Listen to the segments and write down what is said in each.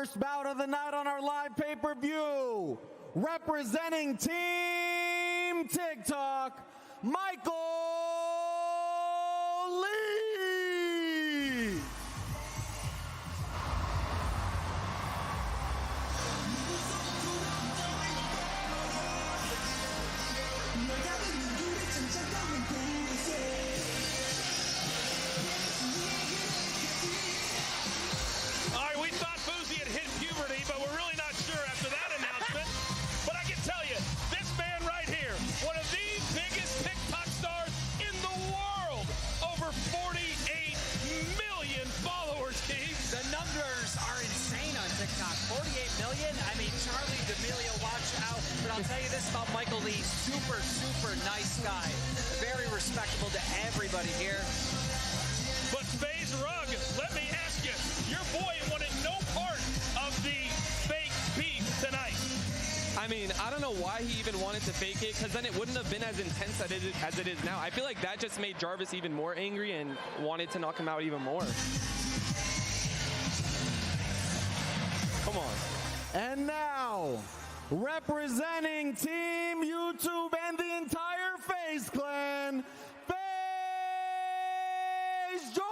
first bout of the night on our live pay-per-view, representing Team TikTok, Michael Lee. TikTok, 48 million. I mean, Charlie D'Amelio, watch out. But I'll tell you this about Michael Lee, super, super nice guy. Very respectable to everybody here. But FaZe Rug, let me ask you, your boy wanted no part of the fake beef tonight. I mean, I don't know why he even wanted to fake it, because then it wouldn't have been as intense as it is now. I feel like that just made Jarvis even more angry and wanted to knock him out even more. Come on. And now, representing Team YouTube and the entire FaZe clan, FaZe Jarvis!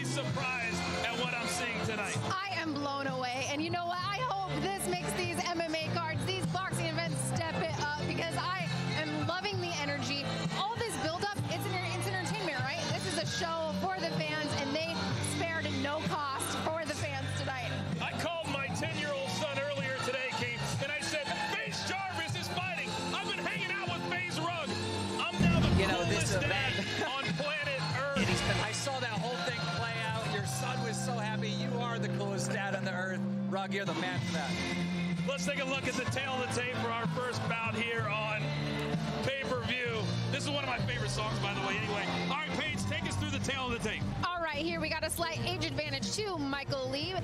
Surprised at what I'm seeing tonight. I am blown away, and you know what? I hope this makes these MMA cards, these boxing events, step it up, because I am loving the energy. All this build-up, it's entertainment, right? This is a show for the fans, and they spared no cost for the fans tonight. I called my 10-year-old son earlier today, Kate, and I said, FaZe Jarvis is fighting. I've been hanging out with FaZe Rug. I'm now the coolest dad on planet Earth. I saw that whole thing play out. Your son was so happy. You are the coolest dad on the earth. Rug, you're the man for that. Let's take a look at the tail of the tape for our first bout here on pay-per-view. This is one of my favorite songs, by the way, anyway. All right, Paige, take us through the tail of the tape. All right, here we got a slight age advantage to Michael Lee.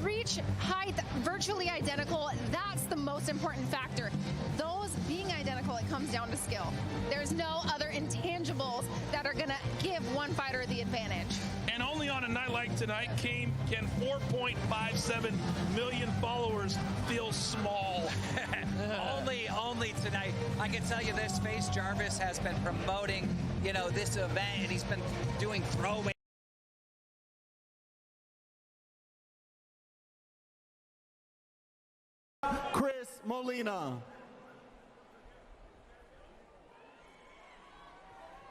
Reach, height, virtually identical. That's the most important factor. Those being identical, it comes down to skill. There's no other intangibles that are going to give one fighter the advantage. And only on a night like tonight can 4.57 million followers feel small. only tonight. I can tell you this, FaZe Jarvis has been promoting, this event, and he's been doing throwaway. Chris Molina.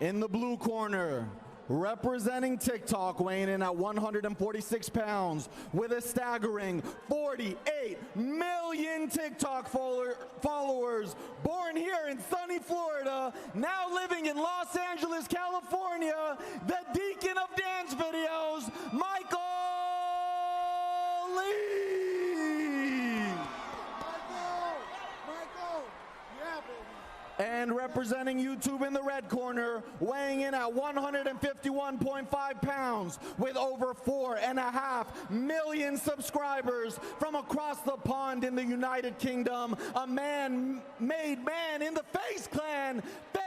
In the blue corner, representing TikTok, weighing in at 146 pounds with a staggering 48 million TikTok followers, born here in sunny Florida, now living in Los Angeles, California, the deacon of dance videos, Michael Lee. And representing YouTube in the red corner, weighing in at 151.5 pounds with over 4.5 million subscribers from across the pond in the United Kingdom, a man-made man in the FaZe clan, FaZe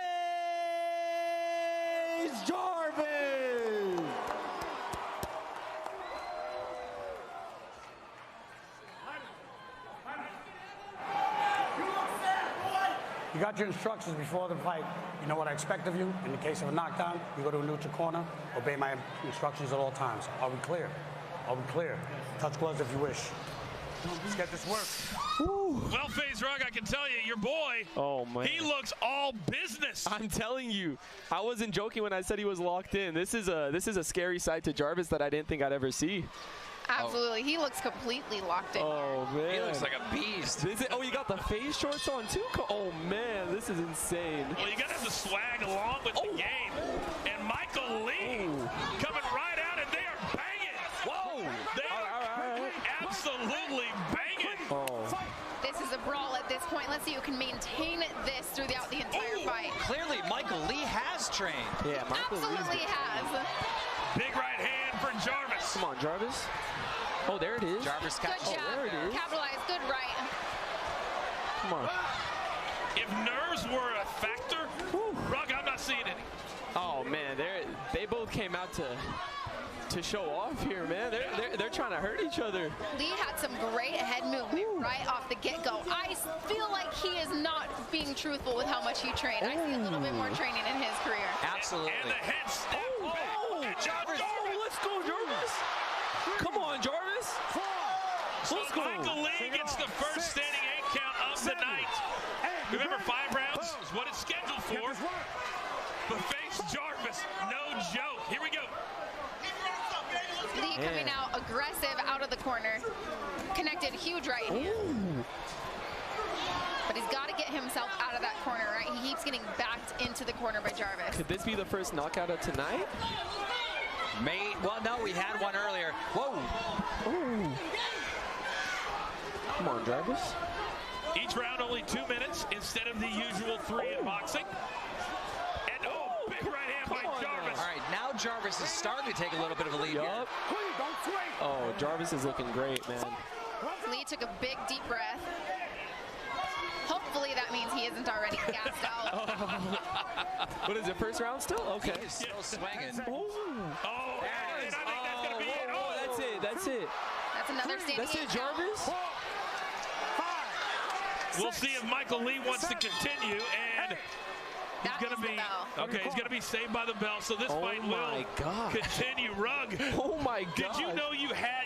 Jarvis. You got your instructions before the fight. You know what I expect of you. In the case of a knockdown, you go to a neutral corner, obey my instructions at all times. Are we clear? Are we clear? Touch gloves if you wish. Let's get this work. Well, FaZe Rug, I can tell you, your boy, he looks all business. I'm telling you, I wasn't joking when I said he was locked in. This is a scary side to Jarvis that I didn't think I'd ever see. Absolutely. He looks completely locked in. Oh, man. He looks like a beast. You got the FaZe shorts on, too? Oh, man, this is insane. Well, you got to have the swag along with the game. And Michael Lee coming right out, and they are back. point. Let's see who can maintain this throughout the entire fight. Clearly, Michael Lee has trained. Yeah, Michael Absolutely has. Big right hand for Jarvis. Come on, Jarvis. Oh, there it is. Jarvis Good catches. job. there it is. Capitalize. Good right. Come on. If nerves were a factor, Rugg, I'm not seeing any. Oh man, they both came out to show off here, man. They're trying to hurt each other. Lee had some great head movement right off the get-go. I feel like he is not being truthful with how much he trained. I see a little bit more training in his career. Absolutely. And the head step. And Jarvis. Oh, let's go, Jarvis. Come on, Jarvis. Let's go. Michael Lee gets the first standing 8 count of the night. Remember, 5 rounds is what it's scheduled for. But face Jarvis, no joke. Here we go. Lee coming out aggressive out of the corner. Connected, huge right hand. But he's got to get himself out of that corner, right? He keeps getting backed into the corner by Jarvis. Could this be the first knockout of tonight? Well, no, we had one earlier. Whoa. Ooh. Come on, Jarvis. Each round only 2 minutes instead of the usual 3 in boxing. And big right hand by Jarvis. All right, now Jarvis is starting to take a little bit of a lead. Yup. Oh, Jarvis is looking great, man. Lee took a big, deep breath. Hopefully that means he isn't already gassed out. What is it, first round still? Okay. He's still swinging. Oh, And I think that's going to be it. that's it. That's it. That's another standing That's it, 8 count. Jarvis. We'll see if Michael Lee wants to continue, and he's going to be he's going to be saved by the bell. So this fight will continue. Rugg. Oh my God. Did you know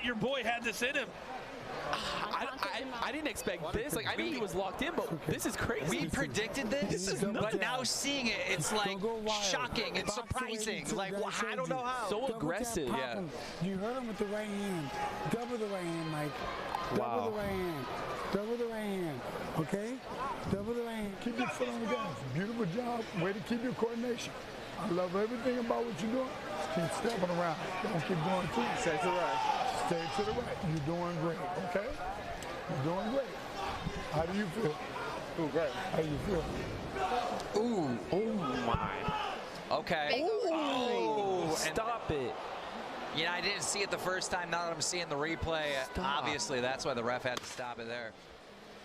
your boy had this in him? I didn't expect this. Like, I knew he was locked in, but this is crazy. We predicted this, is nuts. but now seeing it, it's like shocking and surprising. Like, I don't know how. So aggressive. Yeah. You hurt him with the right hand. Double the right hand, Mike. Double the right hand. Double the right hand. Okay? Double the right hand. Keep your foot on the gas. Beautiful job. Way to keep your coordination. I love everything about what you're doing. Just keep stepping around. Don't keep going too. Stay to the right. Stay to the right. You're doing great, okay? You're doing great. How do you feel? Oh, great. How do you feel? Ooh. Oh my. Okay. Ooh. Stop it. Yeah, I didn't see it the first time. Now that I'm seeing the replay, obviously that's why the ref had to stop it there.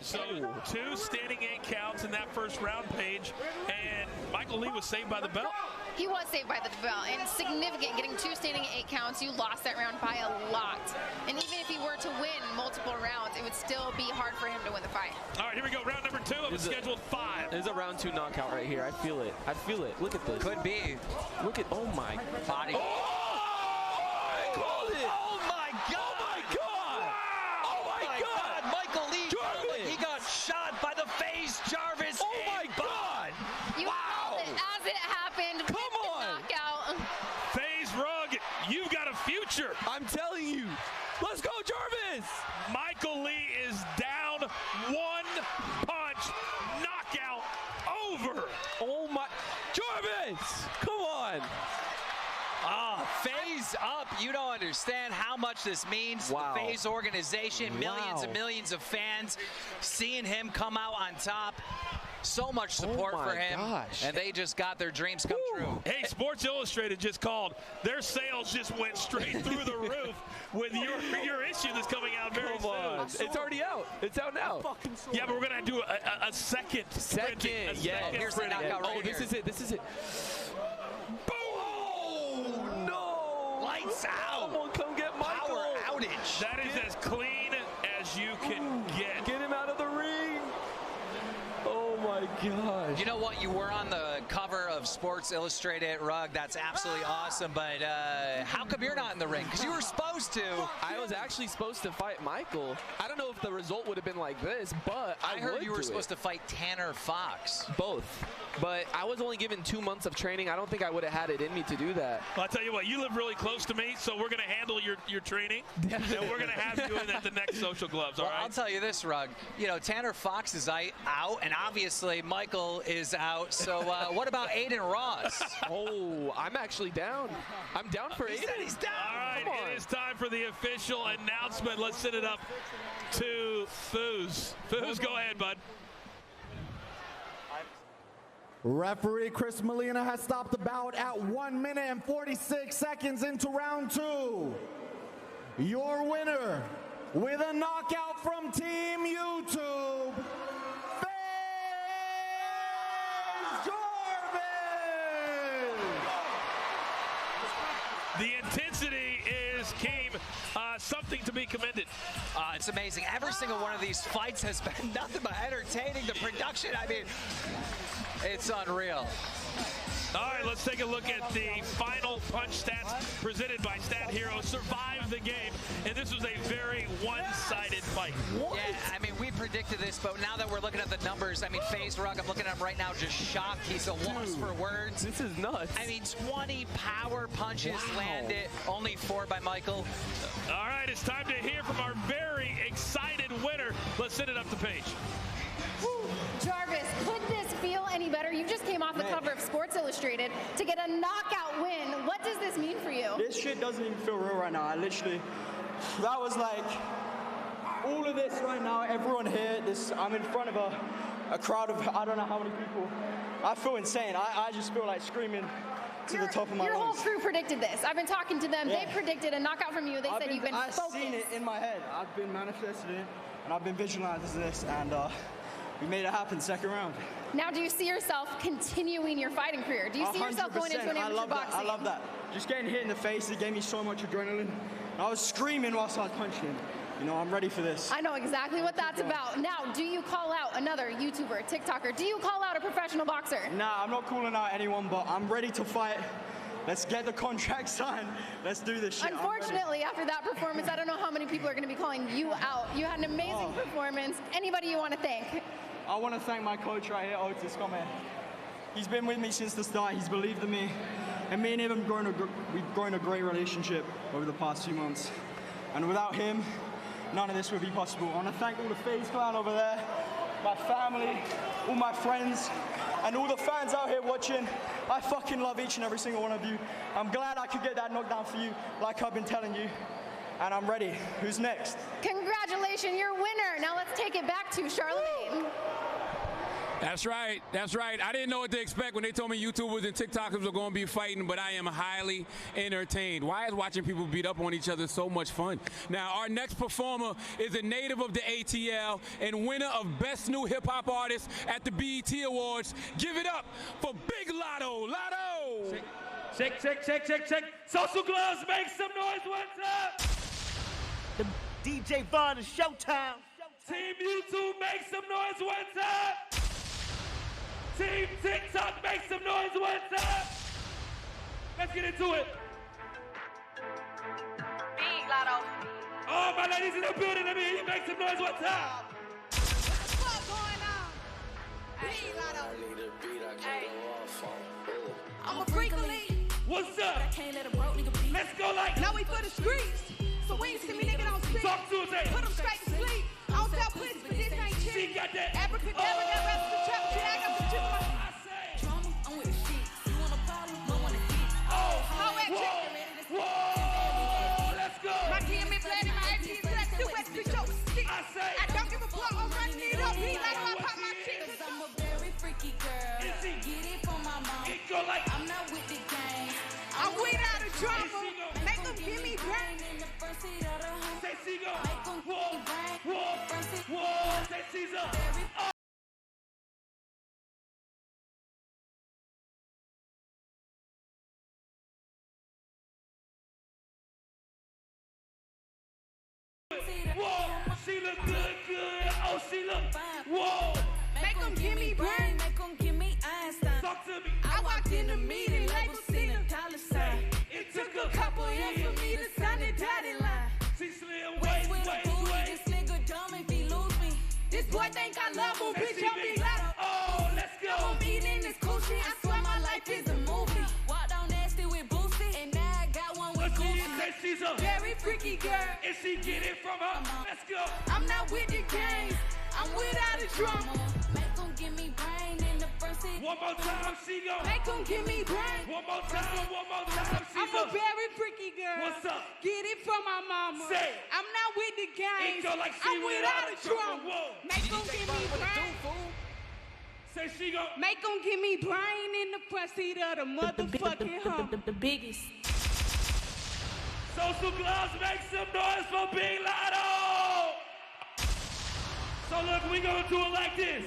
So 2 standing 8 counts in that first round, Paige, and Michael Lee was saved by the bell. He was saved by the bell, and significant. Getting 2 standing 8 counts, you lost that round by a lot. And even if he were to win multiple rounds, it would still be hard for him to win the fight. All right, here we go. Round number 2 of a scheduled 5. There's a round 2 knockout right here. I feel it. I feel it. Look at this. Could be. Look at. Oh my. Body. I called it. Oh my God. Oh my God. Oh my God. Michael Lee. Jarvis. He got shot by the face. Jarvis. Oh my God. You called it as it happened. Come on. Knockout. FaZe Rugg, you've got a future. I'm telling you. Let's go, Jarvis. Michael Lee is down 1 punch. Knockout over. Oh my. Jarvis. Come on. FaZe up. You don't understand how much this means. Wow. The FaZe organization, millions and millions of fans seeing him come out on top. So much support for him. Gosh. And they just got their dreams come true. Hey, Sports Illustrated just called. Their sales just went straight through the roof with your issue that's coming out very soon. It's already out. It's out now. Yeah, but we're going to do a second. Yeah. Here's the knockout right this here. is it. This is it. Oh, no. Lights out. Someone come get Michael. Power outage. That is as clean as you can get. Get him out of the ring. Oh my gosh. You know what? You were on the cover of Sports Illustrated, Rugg. That's absolutely awesome. But how come you're not in the ring? Because you were supposed to. I was actually supposed to fight Michael. I don't know if the result would have been like this, but I heard you were supposed to fight Tanner Fox. Both. But I was only given 2 months of training. I don't think I would have had it in me to do that. Well, I'll tell you what, you live really close to me, so we're going to handle your training, and we're going to have you in at the next Social Gloves, all Well, right? I'll tell you this, Rugg. You know, Tanner Fox is out, and obviously Michael is out. So what about Aiden Ross? Oh, I'm actually down. I'm down for Aiden. He's down. All right, it is time for the official announcement. Let's send it up to Foos. Foos, go ahead, bud. Referee Chris Molina has stopped the bout at 1 minute and 46 seconds into round 2. Your winner with a knockout from Team YouTube, The intensity is, Keem, something to be commended. It's amazing. Every single one of these fights has been nothing but entertaining. The production, I mean, it's unreal. All right, let's take a look at the final punch stats presented by Stat Hero. Survived the game, and this was a very one-sided fight. What? Yeah, I mean, we predicted this, but now that we're looking at the numbers, I mean, FaZe Rug, I'm looking at him right now, just shocked. He's a loss for words. This is nuts. I mean, 20 power punches landed, only 4 by Michael. All right, it's time to hear from our very excited winner. Let's send it up the page. Jarvis, could this feel any better? You just came off the cover of Sports Illustrated to get a knockout win. What does this mean for you? This shit doesn't even feel real right now. I literally, that was like, all of this right now, everyone here, I'm in front of a crowd of, I don't know how many people. I feel insane. I just feel like screaming to the top of my lungs. Your whole crew predicted this. I've been talking to them. Yeah. They predicted a knockout from you. They said you've been focused. I've seen it in my head. I've been manifesting it, and I've been visualizing this, and we made it happen second round. Now, do you see yourself continuing your fighting career? Do you see yourself going into an amateur boxing? I love that. Just getting hit in the face, it gave me so much adrenaline. I was screaming whilst I was punching him. You know, I'm ready for this. I know exactly what that's about. Now, do you call out another YouTuber, TikToker? Do you call out a professional boxer? Nah, I'm not calling out anyone, but I'm ready to fight. Let's get the contract signed. Let's do this shit. Unfortunately, after that performance, I don't know how many people are going to be calling you out. You had an amazing performance. Anybody you want to thank? I want to thank my coach right here, Otis. Come here. He's been with me since the start. He's believed in me. And me and him, we've grown a great relationship over the past few months. And without him, none of this would be possible. I want to thank all the FaZe clan over there, my family, all my friends, and all the fans out here watching. I fucking love each and every single one of you. I'm glad I could get that knockdown for you, like I've been telling you. And I'm ready. Who's next? Congratulations, you're winner. Now let's take it back to Charlemagne. That's right. That's right. I didn't know what to expect when they told me YouTubers and TikTokers were going to be fighting, but I am highly entertained. Why is watching people beat up on each other so much fun? Now, our next performer is a native of the ATL and winner of Best New Hip Hop Artist at the BET Awards. Give it up for Big Lotto. Lotto! Shake, shake, shake, shake, shake. Social gloves, make some noise one time. The DJ Vaughn is showtime. Team YouTube, make some noise one time. Team TikTok, make some noise one time. Let's get into it. Big Lotto. Oh, my ladies in the building, let me hear you make some noise one time. What's going on? Big Lotto. Hey. I'm a freak elite. What's up? I can't let a broke nigga beat. Let's go like. Now we for the streets. So when you see me, nigga, don't speak. Talk to us, hey. Put them straight to sleep. I don't sell pussy, but this ain't cheap. She got that. African never got rest of the trap shit. I got some shit. I say. Drama, I'm with the shit. You want a problem? I want to hit. Oh, how at whoa, whoa, let's go. My DM is bloody, my AT is black. The West be show stick. I say. I don't give a fuck. I'm running it up. He like I pop my shit. Cause I'm a very freaky girl. Get it from my mom. It go like. I'm not with the gang. I'm without a drama. Make them give me brain. Say Seagull. Whoa, whoa, whoa. Say Caesar. Whoa, she look good, good. Oh, she look. Whoa. Make them give me brain. Make them give me Einstein. Talk to me. I walked in the meeting, label seen a dollar sign. It Took a couple years for me to sign the dotted line. She slim, Wait, wait. This nigga dumb if he lose me. This boy think I love him, bitch, I'm Big Lotto. Oh, let's go. I'm eating this coochie. I swear my life is a movie. Walk down nasty with Boosie, and now I got one with Gucci. Say she's a Very freaky girl. and she get it from her. Let's go. I'm not with the games. I'm without a drama. Make them give me brain in the first seat. One more time, she go. Make them give me brain. One more time, she I'm go. a very freaky girl. What's up? Get it from my mama. Say it. I'm not with the games. It go like she I'm without a drama. Whoa. Make them give me brain. Say say she go. Make them give me brain in the front seat of the motherfucking Hummer. The biggest. Social Gloves, make some noise for Big Lotto! So look, we gonna do it like this.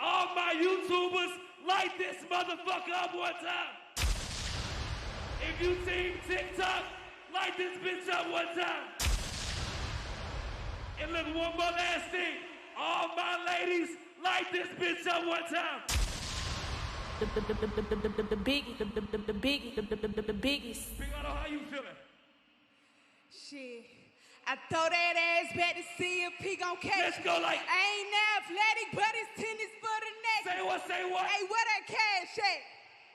All my YouTubers, light this motherfucker up one time. If you team TikTok, light this bitch up one time. And look, one more last thing. All my ladies, light this bitch up one time. The biggest. The biggest. Big Lotto, how you feeling? Shit. I throw that ass back to see if he gon' catch. Let's go like. I ain't athletic, but it's tennis for the neck. Say what, say what? Hey, where that cash at?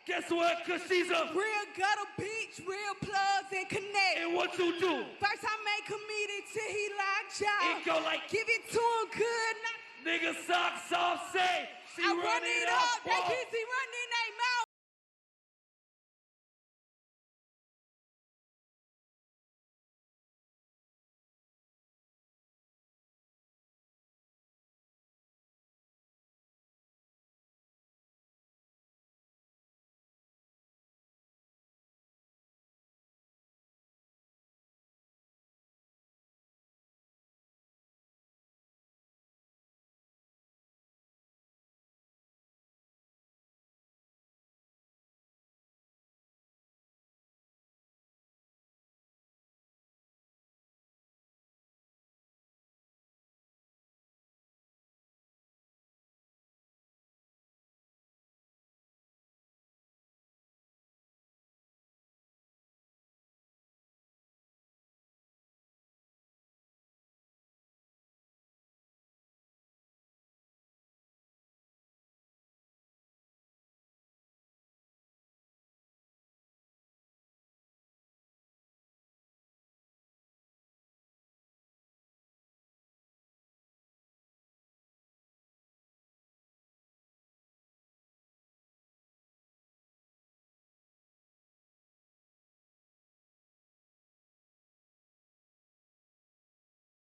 Guess what? Cause she's a real gutter bitch, real plugs and connect. And what you do? First I make him eat it till he like job. It go like. Give it to him good. Nigga socks off, say. She I run it up. They busy running their mouth.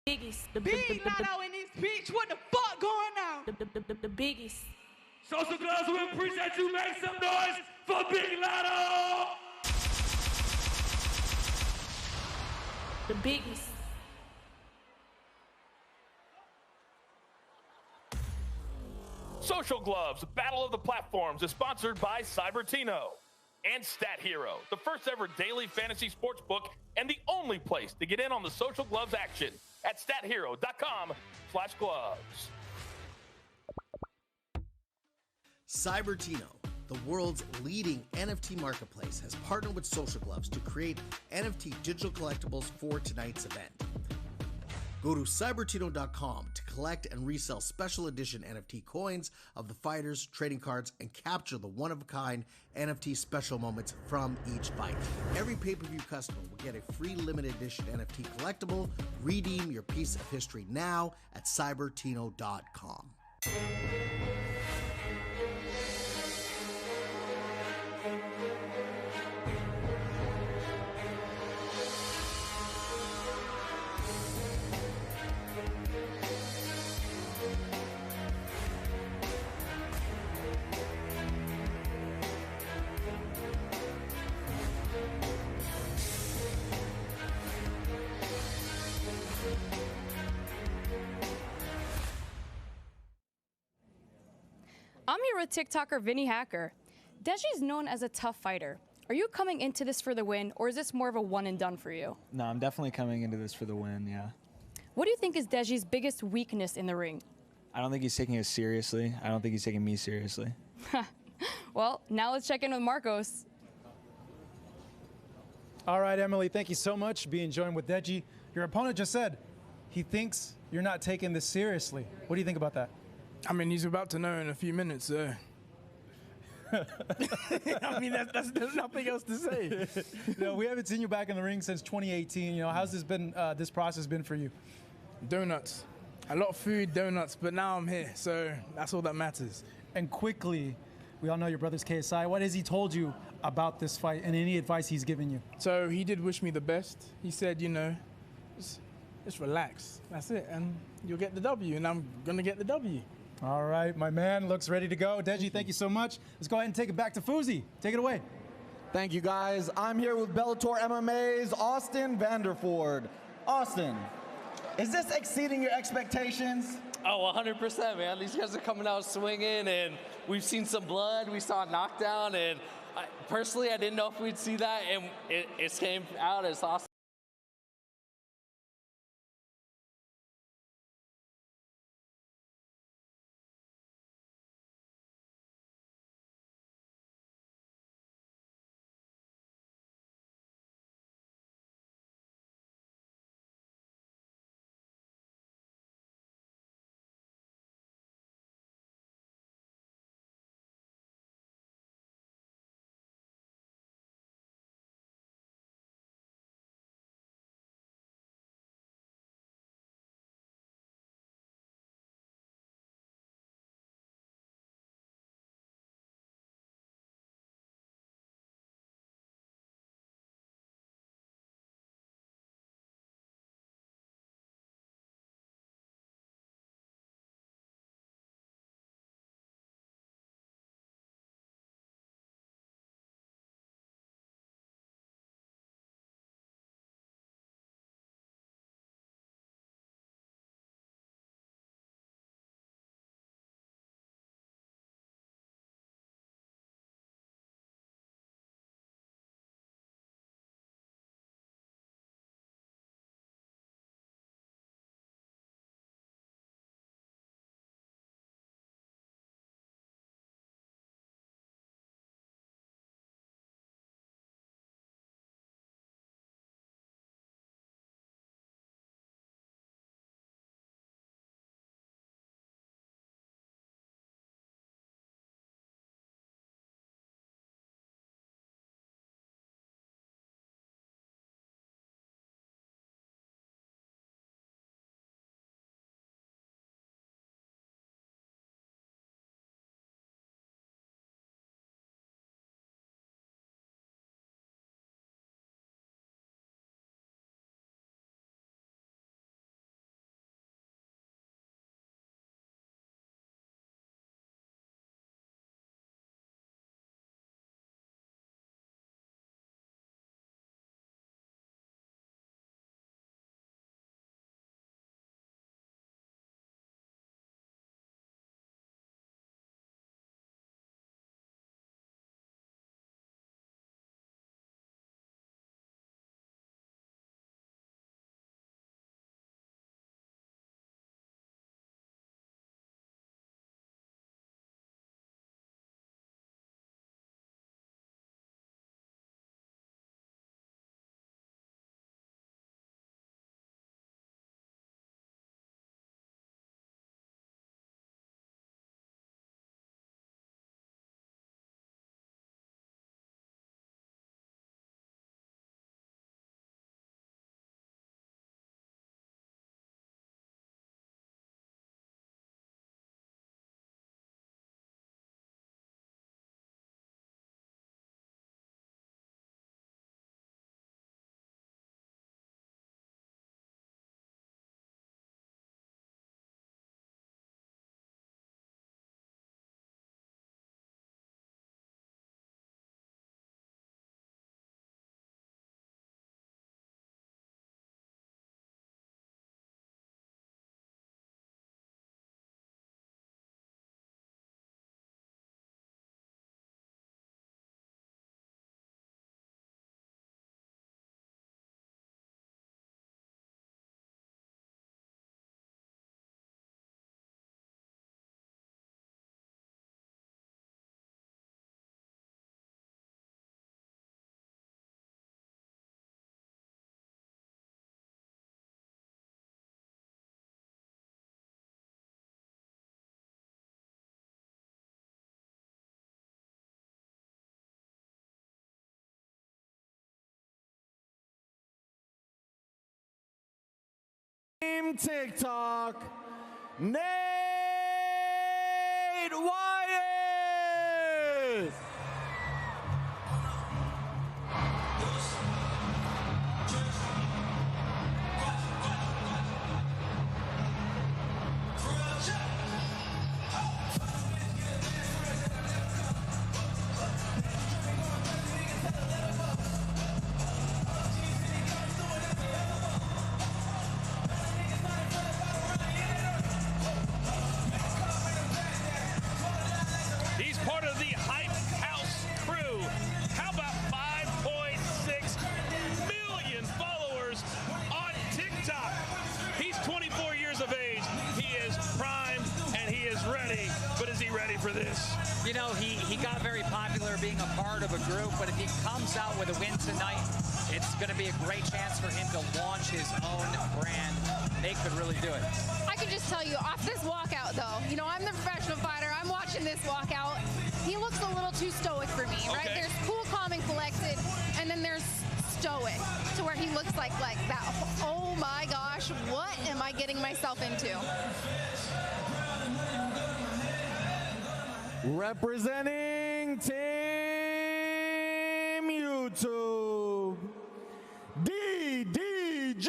Big Lotto in this bitch, what the fuck going on? The biggest. Social Gloves, we appreciate you. Make some noise for Big Lotto! The biggest. Social Gloves, Battle of the Platforms is sponsored by Cybertino and Stat Hero, the first ever daily fantasy sports book and the only place to get in on the Social Gloves action at stathero.com/gloves. Cybertino, the world's leading NFT marketplace, has partnered with Social Gloves to create NFT digital collectibles for tonight's event. Go to cybertino.com to collect and resell special edition NFT coins of the fighters, trading cards, and capture the one-of-a-kind NFT special moments from each fight. Every pay-per-view customer will get a free limited edition NFT collectible. Redeem your piece of history now at cybertino.com. I'm here with TikToker Vinny Hacker. Deji's known as a tough fighter. Are you coming into this for the win, or is this more of a one and done for you? No, I'm definitely coming into this for the win, yeah. What do you think is Deji's biggest weakness in the ring? I don't think he's taking us seriously. I don't think he's taking me seriously. Well, now let's check in with Marcos. All right, Emily, thank you so much for being joined with Deji. Your opponent just said he thinks you're not taking this seriously. What do you think about that? I mean, he's about to know in a few minutes. I mean, there's nothing else to say. We haven't seen you back in the ring since 2018. How's this been? This process been for you? Donuts, a lot of food, donuts. But now I'm here, so that's all that matters. And quickly, we all know your brother's KSI. What has he told you about this fight, and any advice he's given you? So he did wish me the best. He said, just relax. That's it, and you'll get the W, and I'm gonna get the W. All right, my man looks ready to go. Deji, thank you so much. Let's go ahead and take it back to Fuzi. Take it away. Thank you, guys. I'm here with Bellator MMA's Austin Vanderford. Austin, is this exceeding your expectations? Oh, 100%, man. These guys are coming out swinging, and we've seen some blood. We saw a knockdown, and personally, I didn't know if we'd see that, and it came out as awesome. Team TikTok, Nate Wyatt! this. You know, he got very popular being a part of a group, but if he comes out with a win tonight, it's going to be a great chance for him to launch his own brand. Nate could really do it. I can just tell you, off this walkout, though, you know, I'm the professional fighter. I'm watching this walkout. He looks a little too stoic for me, right? Okay. There's cool, calm, and collected, and then there's stoic, to where he looks like that. Oh my gosh, what am I getting myself into? Representing Team YouTube, DDG.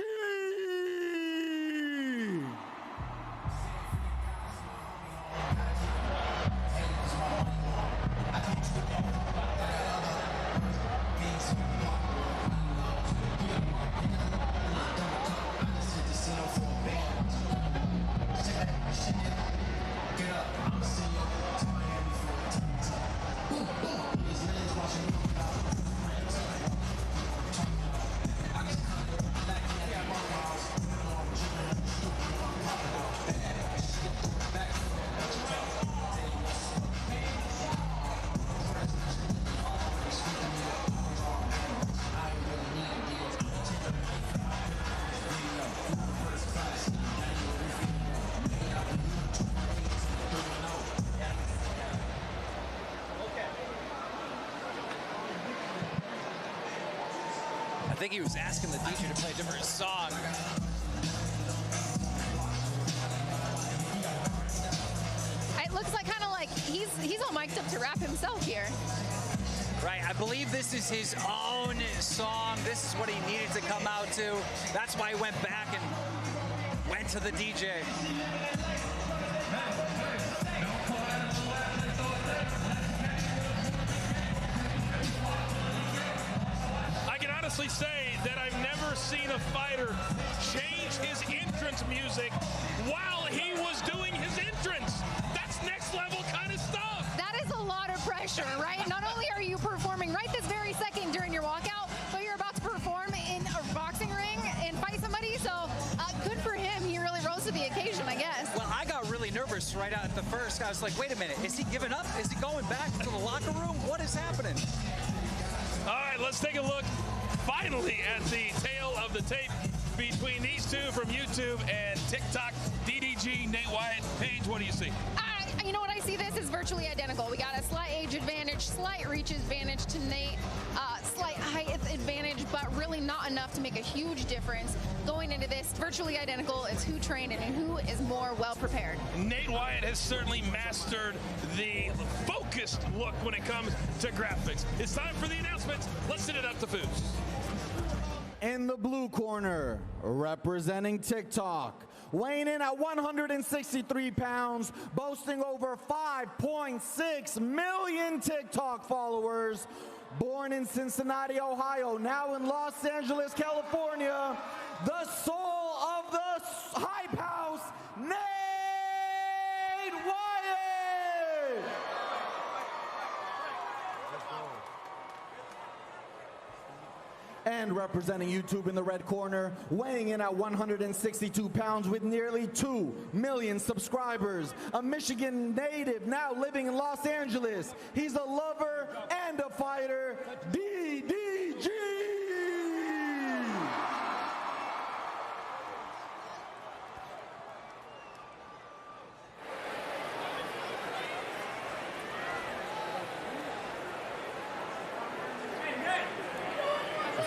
I think he was asking the DJ to play a different song. It looks like kind of like he's all mic'd up to rap himself here. Right, I believe this is his own song. This is what he needed to come out to. That's why he went back and went to the DJ. I can honestly say that I've never seen a fighter change his entrance music while he was doing his entrance. That's next level kind of stuff. That is a lot of pressure, right? Not only are you performing right this very second during your walkout, but you're about to perform in a boxing ring and fight somebody. So good for him. He really rose to the occasion, I guess. Well, I got really nervous right out at the first. I was like, wait a minute, is he giving up? Is he going back to the locker room? What is happening? All right, let's take a look finally at the tail of the tape between these two from YouTube and TikTok. DDG, Nate Wyatt, Paige, what do you see? You know what I see? This is virtually identical. We got a slight age advantage, slight reach advantage to Nate, slight height advantage, but really not enough to make a huge difference. Going into this, virtually identical. It's who trained and who is more well prepared. Nate Wyatt has certainly mastered the focused look when it comes to graphics. It's time for the announcements. Let's send it up to Foos. In the blue corner, representing TikTok, weighing in at 163 pounds, boasting over 5.6 million TikTok followers, born in Cincinnati, Ohio, now in Los Angeles, California, the soul of the Hype House, Nate Wyatt! And representing YouTube in the red corner, weighing in at 162 pounds with nearly 2 million subscribers, a Michigan native now living in Los Angeles. He's a lover and a fighter, DDG!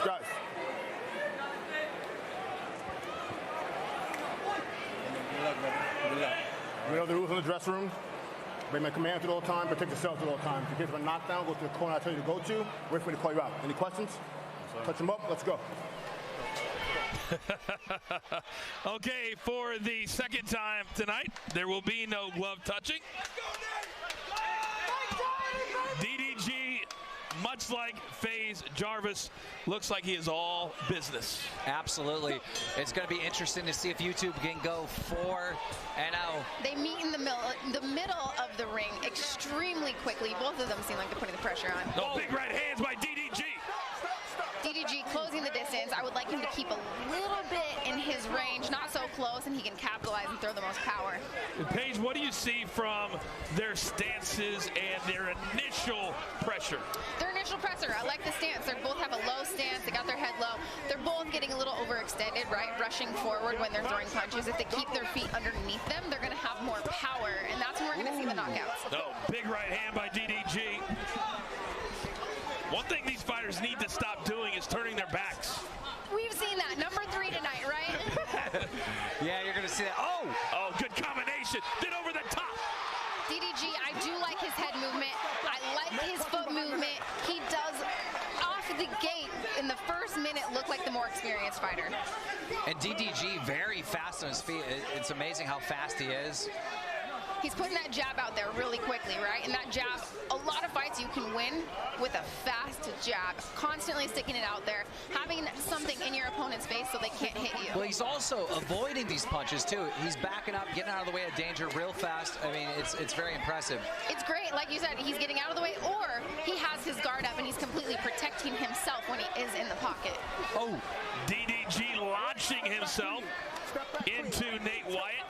Guys. We know the rules in the dressing room. Bring my commands at all times, protect yourself at all times. In case of a knockdown, go to the corner I tell you to go to. Wait for me to call you out. Any questions? Touch them up. Let's go. Okay, for the second time tonight, there will be no glove touching. DDG, much like FaZe Jarvis, looks like he is all business. Absolutely. It's going to be interesting to see if YouTube can go 4-0. They meet in the middle of the ring extremely quickly. Both of them seem like they're putting the pressure on. No, big right hands by DDG. DDG closing the distance. I would like him to keep a little bit in his range, not so close. most and he can capitalize and throw the most power. Paige, what do you see from their stances and their initial pressure? Their initial pressure, I like the stance. They both have a low stance. They got their head low. They're both getting a little overextended, right? Rushing forward when they're throwing punches. If they keep their feet underneath them, they're going to have more power, and that's when we're going to see the knockouts. Oh, big right hand by DDG. One thing these fighters need to stop doing is turning their backs. We've seen that. Number 3 tonight, right? Yeah, you're going to see that. Oh! Oh, good combination. Then over the top. DDG, I do like his head movement. I like his foot movement. He does, off the gate, in the first minute, look like the more experienced fighter. And DDG very fast on his feet. It's amazing how fast he is. He's putting that jab out there really quickly, right? And that jab, a lot of fights you can win with a fast jab, constantly sticking it out there, having something in your opponent's face so they can't hit you. Well, he's also avoiding these punches, too. He's backing up, getting out of the way of danger real fast. I mean, it's very impressive. It's great. Like you said, he's getting out of the way, or he has his guard up and he's completely protecting himself when he is in the pocket. Oh. DDG launching himself into Nate Wyatt.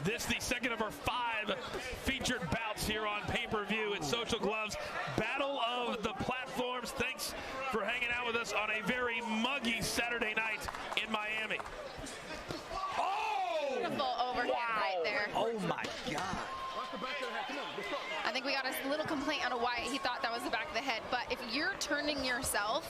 This the second of our 5 featured bouts here on pay-per-view at Social Gloves. Battle of the Platforms. Thanks for hanging out with us on a very muggy Saturday night in Miami. Oh! Beautiful overhand right there. Oh, my God. I think we got a little complaint out of Wyatt. He thought that was the back of the head. But if you're turning yourself,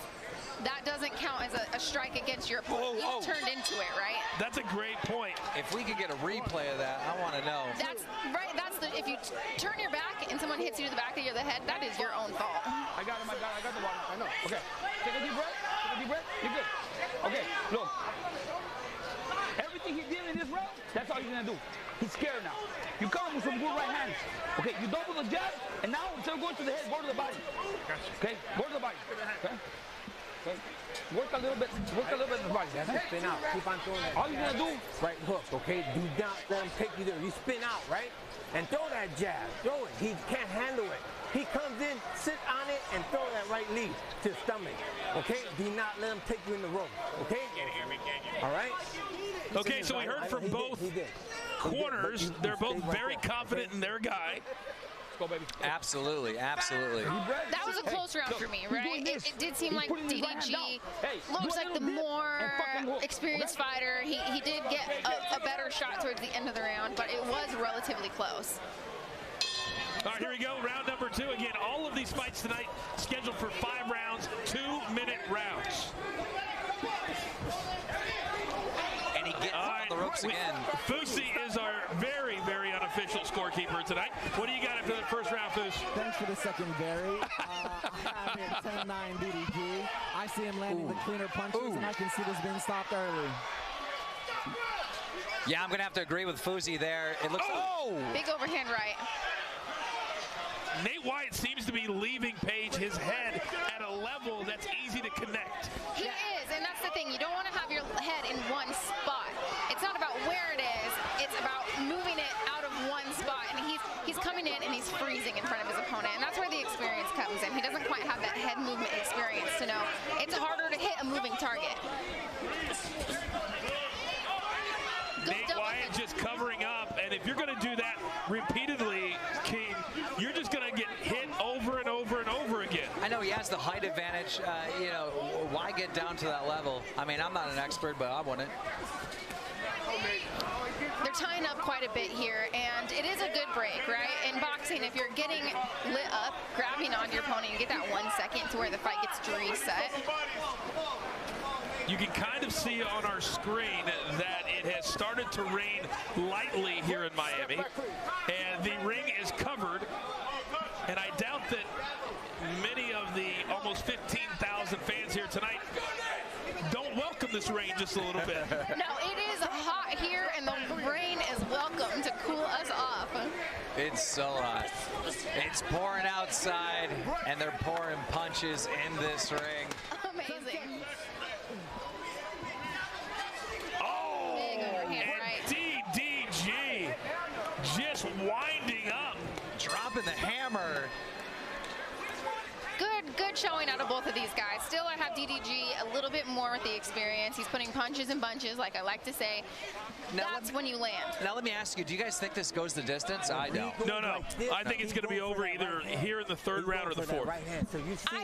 that doesn't count as a strike against your opponent. He's turned into it, right? That's a great point. If we could get a replay of that, I want to know. That's right. That's the. If you turn your back and someone hits you to the back of the head, that is your own fault. I got him. I got the water. I know. Okay. Take a deep breath. Take a deep breath. You're good. Okay. Look. Everything he did in this round, that's all he's gonna do. He's scared now. You come with some good right hands. Okay. You double the jab, and now instead of going to the head, go to the body. Okay. Go to the body. Okay. Okay. Work a little bit in the body. That's it. Spin out. Keep on throwing that. All you're gonna do, right hook, okay? Do not let him take you there. You spin out, right? And throw that jab. Throw it. He can't handle it. He comes in, sit on it, and throw that right knee to the stomach. Okay? Do not let him take you in the rope. Okay? All right? Okay, so we heard from both corners. They're both very confident in their guy. Go, baby. Absolutely, absolutely. That was a close round for me, right? It did seem like DDG looks like the more experienced fighter. He did get a better shot towards the end of the round, but it was relatively close. All right, here we go. Round number 2. Again, all of these fights tonight scheduled for 5 rounds, 2-minute rounds. And he gets on the ropes again. Fusi is our very, very unofficial scorekeeper tonight. What do you got after the first round, Fus? Thanks for the second, Barry. I have it 10-9 DDG. I see him landing the cleaner punches, and I can see this being stopped early. Yeah, I'm going to have to agree with Fusi there. It looks Big overhand right. Nate Wyatt seems to be leaving Page his head at a level that's easy to connect. He is, and that's the thing. You don't want to have your head in one spot. It's not about where it is. It's about moving it out of one spot. And he's coming in and he's freezing in front of his opponent. And that's where the experience comes in. He doesn't quite have that head movement experience to know it's harder to hit a moving target. Nate Wyatt just covering up, and if you're going to do that repeatedly, King, you're just going to get hit over and over and over again. I know he has the height advantage. You know, why get down to that level? I mean, I'm not an expert, but I wouldn't. They're tying up quite a bit here, and it is a good break, right? In boxing, if you're getting lit up, grabbing on your opponent, you get that 1 second to where the fight gets to reset. You can kind of see on our screen that it has started to rain lightly here in Miami, and the ring is covered, and I doubt that many of the almost 15,000 fans here tonight don't welcome this rain just a little bit. No, it is hot here, and the rain is welcome to cool us off. It's so hot. It's pouring outside, and they're pouring punches in this ring. Amazing. DDG just winding up. Dropping the hammer. good showing out of both of these guys. Still, I have DDG a little bit more with the experience. He's putting punches in bunches, like I like to say. That's when you land. Now let me ask you, do you guys think this goes the distance? I don't. No. I think it's going to be over either here in the third round or the fourth.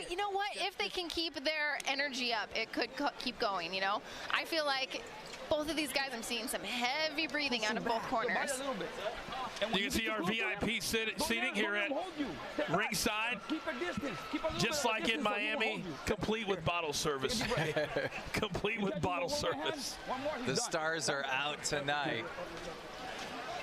You know what? If they can keep their energy up, it could keep going, you know? I feel like both of these guys, I'm seeing some heavy breathing out of both corners. You can see our VIP seating here at ringside, just like in Miami, complete with bottle service. Complete with bottle service. The stars are out tonight.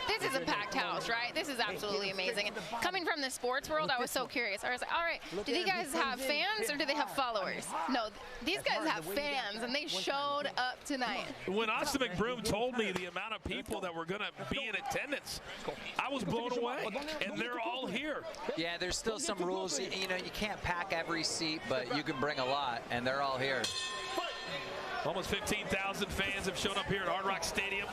This is a packed house, right? This is absolutely amazing. And coming from the sports world, I was so curious. I was like, all right, do these guys have fans or do they have followers? No, these guys have fans, and they showed up tonight. When Austin McBroom told me the amount of people that were going to be in attendance, I was blown away, and they're all here. Yeah, there's still some rules. You know, you can't pack every seat, but you can bring a lot, and they're all here. Almost 15,000 fans have shown up here at Hard Rock Stadium,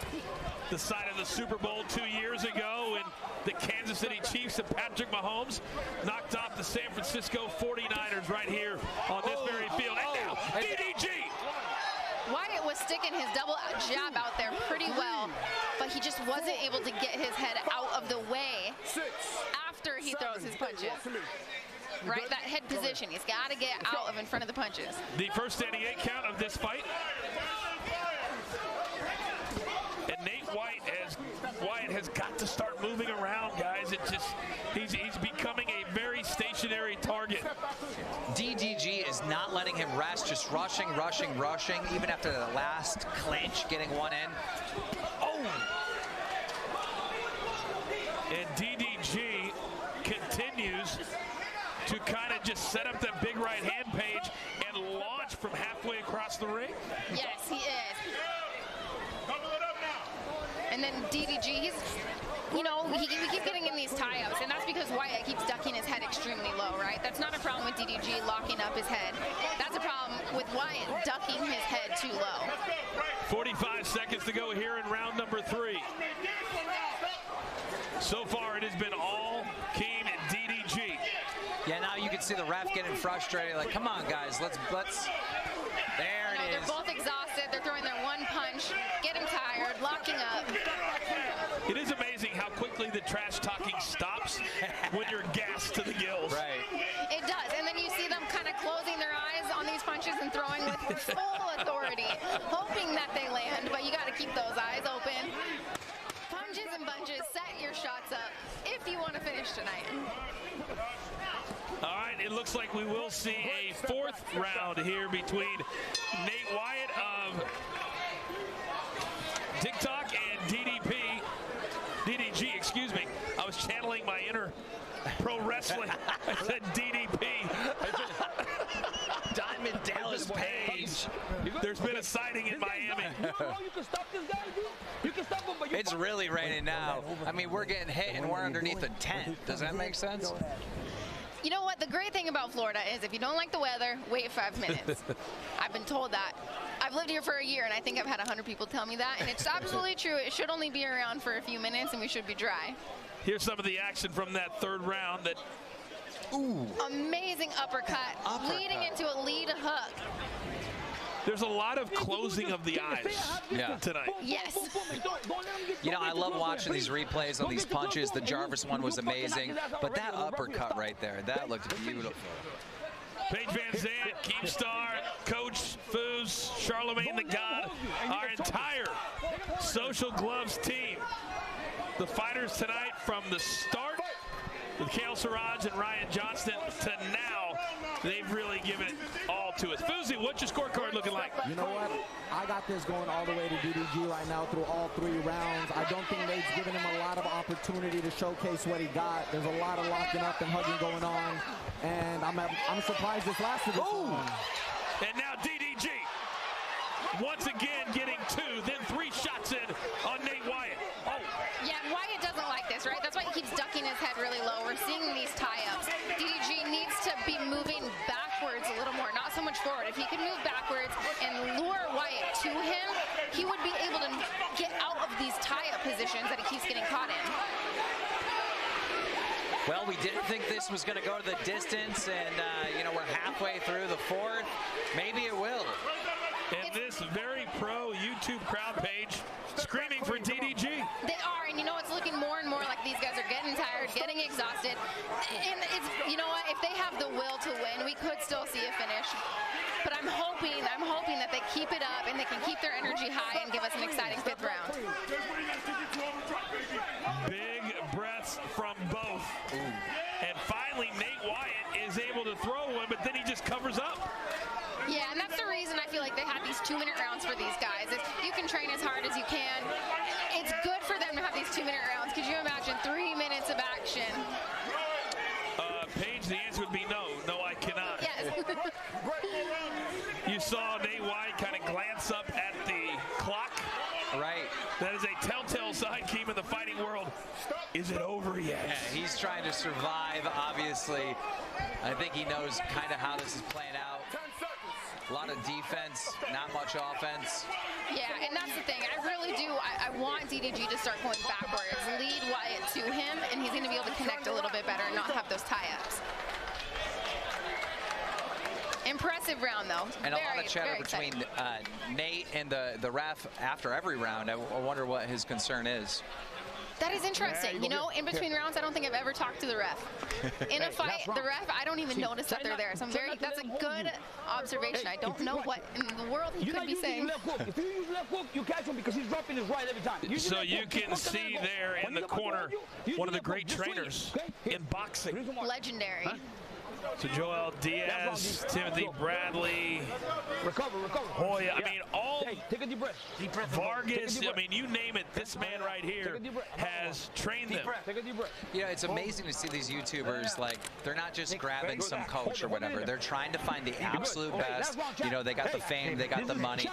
the site of the Super Bowl 2 years ago, when the Kansas City Chiefs and Patrick Mahomes knocked off the San Francisco 49ers right here on this very field. And now, DDG! Wyatt was sticking his double jab out there pretty well, but he just wasn't able to get his head out of the way after he throws his punches. Right, that head position. He's got to get out of in front of the punches. The first 88 count of this fight. And Wyatt has got to start moving around, guys. He's becoming a very stationary target. DDG is not letting him rest, just rushing, even after the last clinch, getting one in. Oh! And DDG continues to kind of just set up that big right hand page and launch from halfway across the ring. Yes, he is. And then DDG, we keep getting in these tie-ups, and that's because Wyatt keeps ducking his head extremely low, right? That's not a problem with DDG locking up his head. That's a problem with Wyatt ducking his head too low. 45 seconds to go here in round number 3. So far, it has been all Keen and DDG. Yeah, now you can see the ref getting frustrated. Like, come on, guys, let's. There it is. They're both exhausted. They're throwing their one punch, getting tired, locking up. It is amazing how quickly the trash talking stops when you're gassed to the gills. Right. It does, and then you see them kind of closing their eyes on these punches and throwing with full authority, hoping that they land, but you got to keep those eyes open. Punches and bunches, set your shots up if you want to finish tonight. All right, it looks like we will see a 4th round here between Nate Wyatt of TikTok and DDG, excuse me. I was channeling my inner pro wrestling. I said DDP. Diamond Dallas Page. There's been a sighting in Miami. It's really raining now. I mean, we're getting hit and we're underneath a tent. Does that make sense? You know what? The great thing about Florida is if you don't like the weather, wait 5 minutes. I've been told that. I've lived here for a year, and I think I've had 100 people tell me that, and it's absolutely true. It should only be around for a few minutes, and we should be dry. Here's some of the action from that 3rd round. Amazing uppercut, leading into a lead hook. There's a lot of closing of the eyes tonight. Yes. You know, I love watching these replays on these punches. The Jarvis one was amazing, but that uppercut right there, that looked beautiful. Paige Van Zandt, Keemstar, Coach Foos, Charlemagne the God, our entire Social Gloves team. The fighters tonight from the start with Kale Siraj and Ryan Johnston to now, they've really given it all to us. Foosy, what's your scorecard looking like? You know what? I got this going all the way to DDG right now through all 3 rounds. I don't think Nate's given him a lot of opportunity to showcase what he got. There's a lot of locking up and hugging going on, and I'm surprised this lasted this long. And now DDG, once again getting 2, then 3 shots in on Nate Wyatt. Yeah, Wyatt doesn't like this, right? That's why he keeps ducking his head really low. We're seeing these tie-ups. DDG needs to be moving backwards a little more, not so much forward. If he could move backwards and lure Wyatt to him, he would be able to get out of these tie-up positions that he keeps getting caught in. Well, we didn't think this was going to go to the distance, and, you know, we're halfway through the fourth. Maybe it will. And this very pro YouTube crowd page screaming for DDG. They are, and you know, it's looking more and more like these guys are getting tired, getting exhausted. And it's, you know what, if they have the will to win, we could still see a finish. But I'm hoping that they keep it up and they can keep their energy high and give us an exciting fifth round. Big breaths from both. And finally, Nate Wyatt is able to throw one, but then he just covers up. Yeah, and that's the reason I feel like they have these 2-minute rounds for these guys. You can train as hard as you can. It's good for them to have these 2-minute rounds. Could you imagine 3 minutes of action? Paige, the answer would be no. No, I cannot. Yes. You saw Nate Wyatt kind of glance up at the clock. Right. That is a telltale sign, Keem, in the fighting world. Is it over yet? Yeah, he's trying to survive, obviously. I think he knows kind of how this is playing out. A lot of defense, not much offense. Yeah, and that's the thing. I really do. I want DDG to start going backwards, lead Wyatt to him, and he's going to be able to connect a little bit better and not have those tie-ups. Impressive round, though. And a lot of chatter between Nate and the ref after every round. I wonder what his concern is. That is interesting. You know, in between rounds, I don't think I've ever talked to the ref. In a fight, the ref, I don't even notice that they're there. So that's a good observation. I don't know what in the world he could be saying. If you use left hook, you catch him because he's dropping his right every time. So you can see there in the corner one of the great trainers in boxing. Legendary. So Joel Diaz, Timothy Bradley, Hoya, I mean, all take a deep breath. Vargas, I mean, you name it, this man right here has trained them. Take a deep breath. You know, it's amazing to see these YouTubers, like, they're not just grabbing some coach or whatever. They're trying to find the absolute best. You know, they got the fame, they got the money.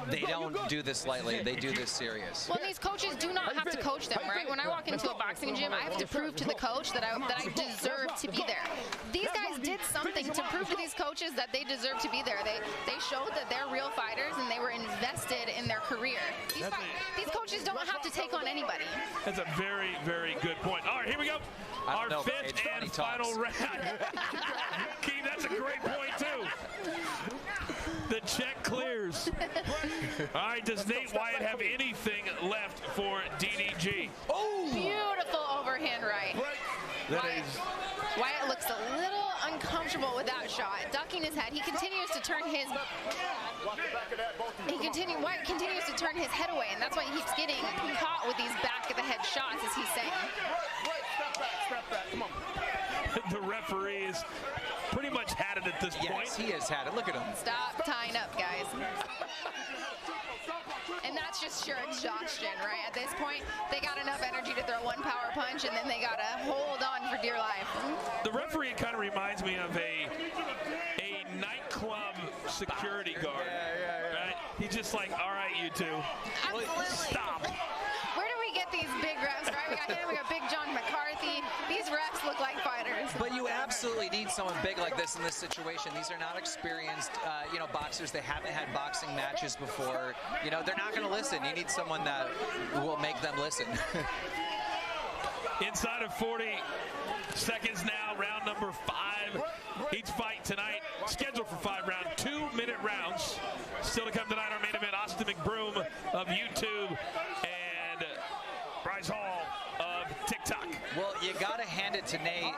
They don't do this lightly. They do this serious. Well, these coaches do not have to coach them, right? When I walk into a boxing gym, I have to prove to the coach that I deserve to be there. These guys did something to prove to these coaches that they deserve to be there. They showed that they're real fighters and they were invested in their career. These coaches don't have to take on anybody. That's a very, very good point. All right, here we go. Our fifth and final round. Keith, that's a great point, too. The check clears. All right, does Nate Wyatt have anything left for DDG? Oh! Beautiful overhand right. Wyatt looks a little uncomfortable with that shot, ducking his head. He continues to turn his Wyatt continues to turn his head away, and that's why he keeps getting caught with these back of the head shots, as he's saying. Step back. Come on. The referee is pretty much had it at this point. Yes, he has had it. Look at him. Stop tying up, guys. And that's just sheer exhaustion, right? At this point, they got enough energy to throw one power punch, and then they got to hold on for dear life. The referee kind of reminds me of a nightclub security guard. Right? He's just like, all right, you two. Absolutely. Stop. Where do we get these big refs, right? We got him, we got Big John McCarthy. These refs look like fighters. But you absolutely need someone big like this in this situation. These are not experienced, you know, boxers. They haven't had boxing matches before. You know, they're not going to listen. You need someone that will make them listen. Inside of 40 seconds now, round number 5. Each fight tonight scheduled for 5 rounds, 2-minute rounds. Still to come tonight, our main event, Austin McBroom of YouTube and Bryce Hall of TikTok. Well, you got to hand it to Nate.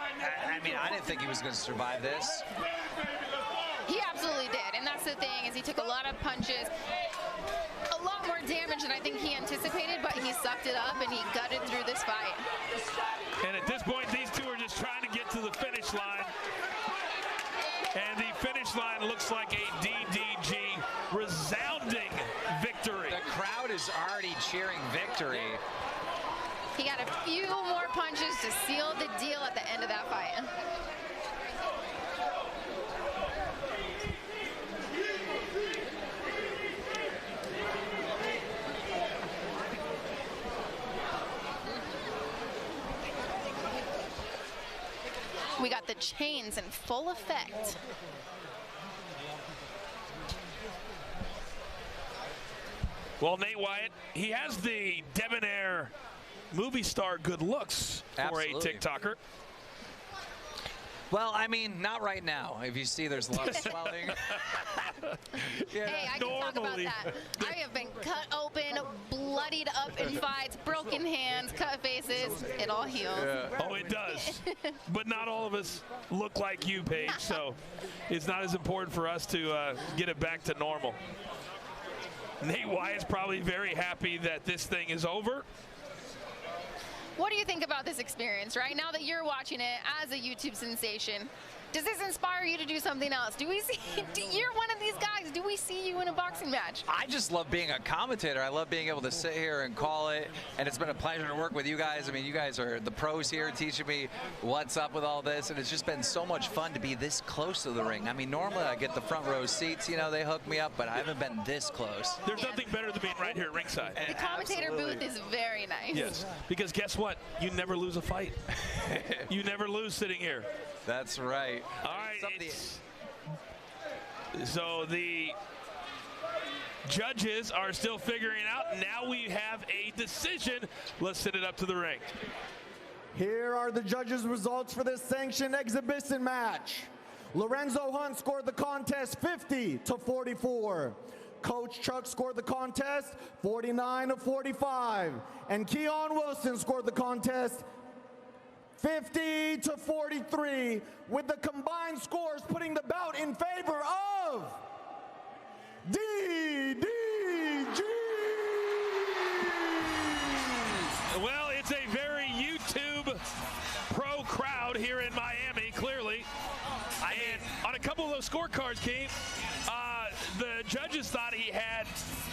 I mean, I didn't think he was going to survive this. He absolutely did, and that's the thing, is he took a lot of punches, a lot more damage than I think he anticipated, but he sucked it up and he gutted through this fight. And at this point, these two are just trying to get to the finish line. And the finish line looks like a DDG resounding victory. The crowd is already cheering victory. He got a few more punches to seal the deal at the end of that fight. We got the chains in full effect. Well, Nate Wyatt, he has the debonair movie star good looks for a TikToker. Well, I mean, not right now. If you see there's a lot of swelling. Hey, I can talk about that. I have been cut open, bloodied up in fights, broken hands, cut faces. It all heals. Yeah. Oh, it does. But not all of us look like you, Paige, so it's not as important for us to get it back to normal. Nate Wyatt's probably very happy that this thing is over. What do you think about this experience, right? Now that you're watching it as a YouTube sensation, does this inspire you to do something else? Do we see, you're one of these guys, do we see you in a boxing match? I just love being a commentator. I love being able to sit here and call it, and it's been a pleasure to work with you guys. I mean, you guys are the pros here teaching me what's up with all this, and it's just been so much fun to be this close to the ring. I mean, normally I get the front row seats, you know, they hook me up, but I haven't been this close. There's nothing better than being right here at ringside. The commentator booth is very nice. Yes, because guess what? You never lose a fight. You never lose sitting here. That's right. All right. So the judges are still figuring out. Now we have a decision. Let's send it up to the ring. Here are the judges' results for this sanctioned exhibition match. Lorenzo Hunt scored the contest 50-44. Coach Chuck scored the contest 49-45. And Keon Wilson scored the contest 50-43, with the combined scores putting the bout in favor of DDG. Well, it's a very YouTube pro crowd here in Miami, clearly. And on a couple of those scorecards, Keith, the judges thought he had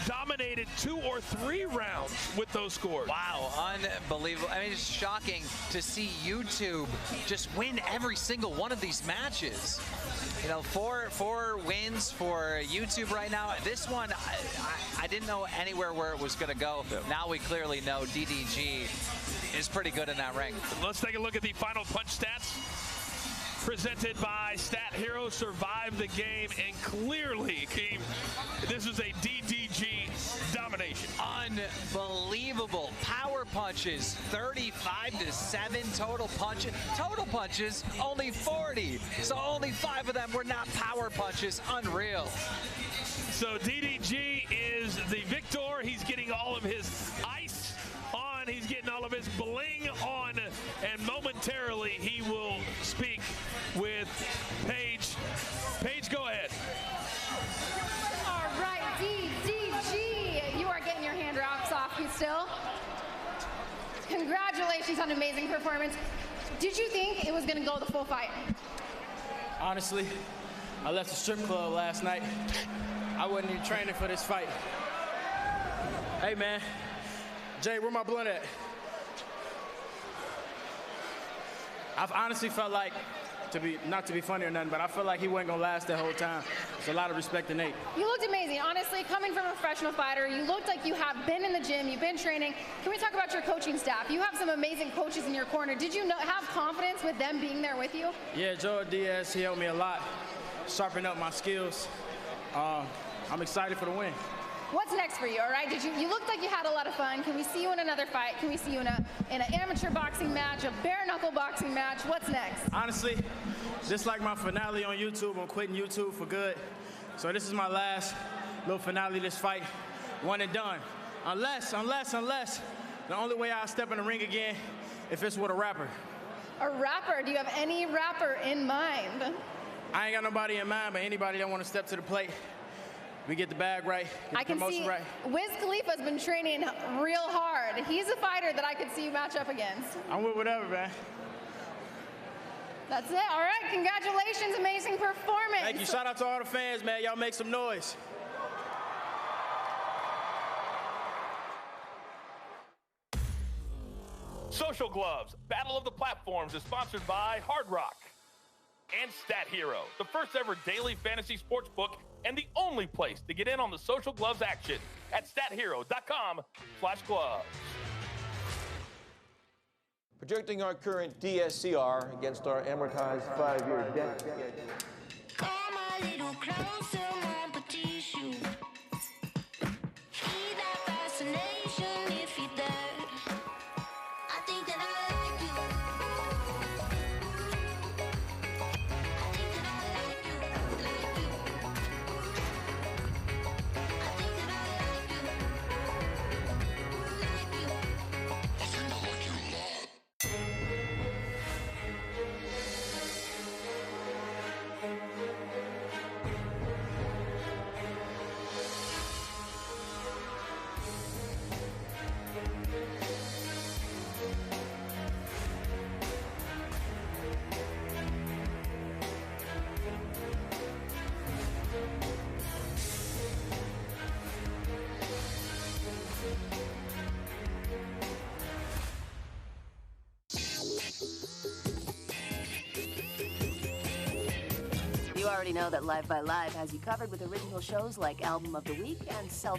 dominated 2 or 3 rounds with those scores. Wow, unbelievable. I mean, it's shocking to see YouTube just win every single one of these matches. You know, four wins for YouTube right now. This one, I didn't know anywhere where it was going to go. Now we clearly know DDG is pretty good in that ring. Let's take a look at the final punch stats. Presented by Stat Hero, survived the game, and clearly, Keem, this is a DDG domination. Unbelievable. Power punches, 35-7 total punches. Total punches, only 40. So only 5 of them were not power punches. Unreal. So DDG is the victor. He's getting all of his ice on. He's getting all of his bling on. And momentarily, he will speak with Paige. Paige, go ahead. All right, DDG, you are getting your hand wraps off you still. Congratulations on an amazing performance. Did you think it was going to go the full fight? Honestly, I left the strip club last night. I wasn't even training for this fight. Hey, man. Jay, where my blunt at? I've honestly felt like, not to be funny or nothing, but I felt like he wasn't going to last that whole time. It's a lot of respect to Nate. You looked amazing. Honestly, coming from a professional fighter, you looked like you have been in the gym, you've been training. Can we talk about your coaching staff? You have some amazing coaches in your corner. Did you have confidence with them being there with you? Yeah, Joe Diaz, he helped me a lot, sharpen up my skills. I'm excited for the win. What's next for you, all right? You looked like you had a lot of fun. Can we see you in another fight? Can we see you in an amateur boxing match, a bare knuckle boxing match? What's next? Honestly, just like my finale on YouTube, I'm quitting YouTube for good. So this is my last little finale of this fight, one and done. Unless, the only way I'll step in the ring again, if it's with a rapper. A rapper? Do you have any rapper in mind? I ain't got nobody in mind, but anybody that want to step to the plate, we get the bag right, get the promotion right. Wiz Khalifa's been training real hard. He's a fighter that I could see you match up against. I'm with whatever, man. That's it. All right. Congratulations. Amazing performance. Thank you. Shout out to all the fans, man. Y'all make some noise. Social Gloves, Battle of the Platforms is sponsored by Hard Rock and Stat Hero, the first ever daily fantasy sports book and the only place to get in on the Social Gloves action at stathero.com/gloves. Projecting our current DSCR against our amortized 5-year debt. Come a little closer, my petite shoe. Feel that fascination if you're dead. I think that I like you. You already know that Live by Live has you covered with original shows like Album of the Week and Self.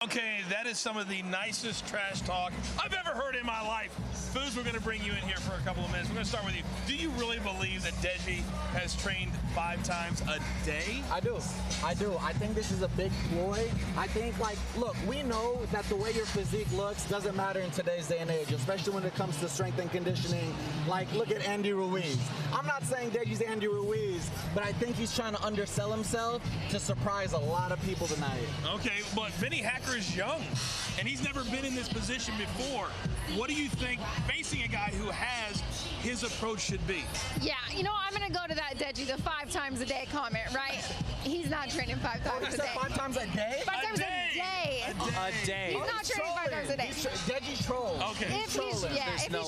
Okay, that is some of the nicest trash talk I've ever heard in my life. Foos, we're going to bring you in here for a couple of minutes. We're going to start with you. Do you really believe that Deji has trained 5 times a day? I do. I think this is a big ploy. I think, like, look, we know that the way your physique looks doesn't matter in today's day and age, especially when it comes to strength and conditioning. Like, look at Andy Ruiz. I'm not saying Deji's Andy Ruiz, but I think he's trying to undersell himself to surprise a lot of people tonight. Okay, but Vinny Hacker is young, and he's never been in this position before. What do you think facing a guy who has his approach should be? Yeah, you know, I'm going to go to that Deji, the 5 times a day comment, right? He's not training 5 times a day. 5 times a day? 5 times a day. A day. He's not training 5 times a day. Deji's trolling. Okay. If he's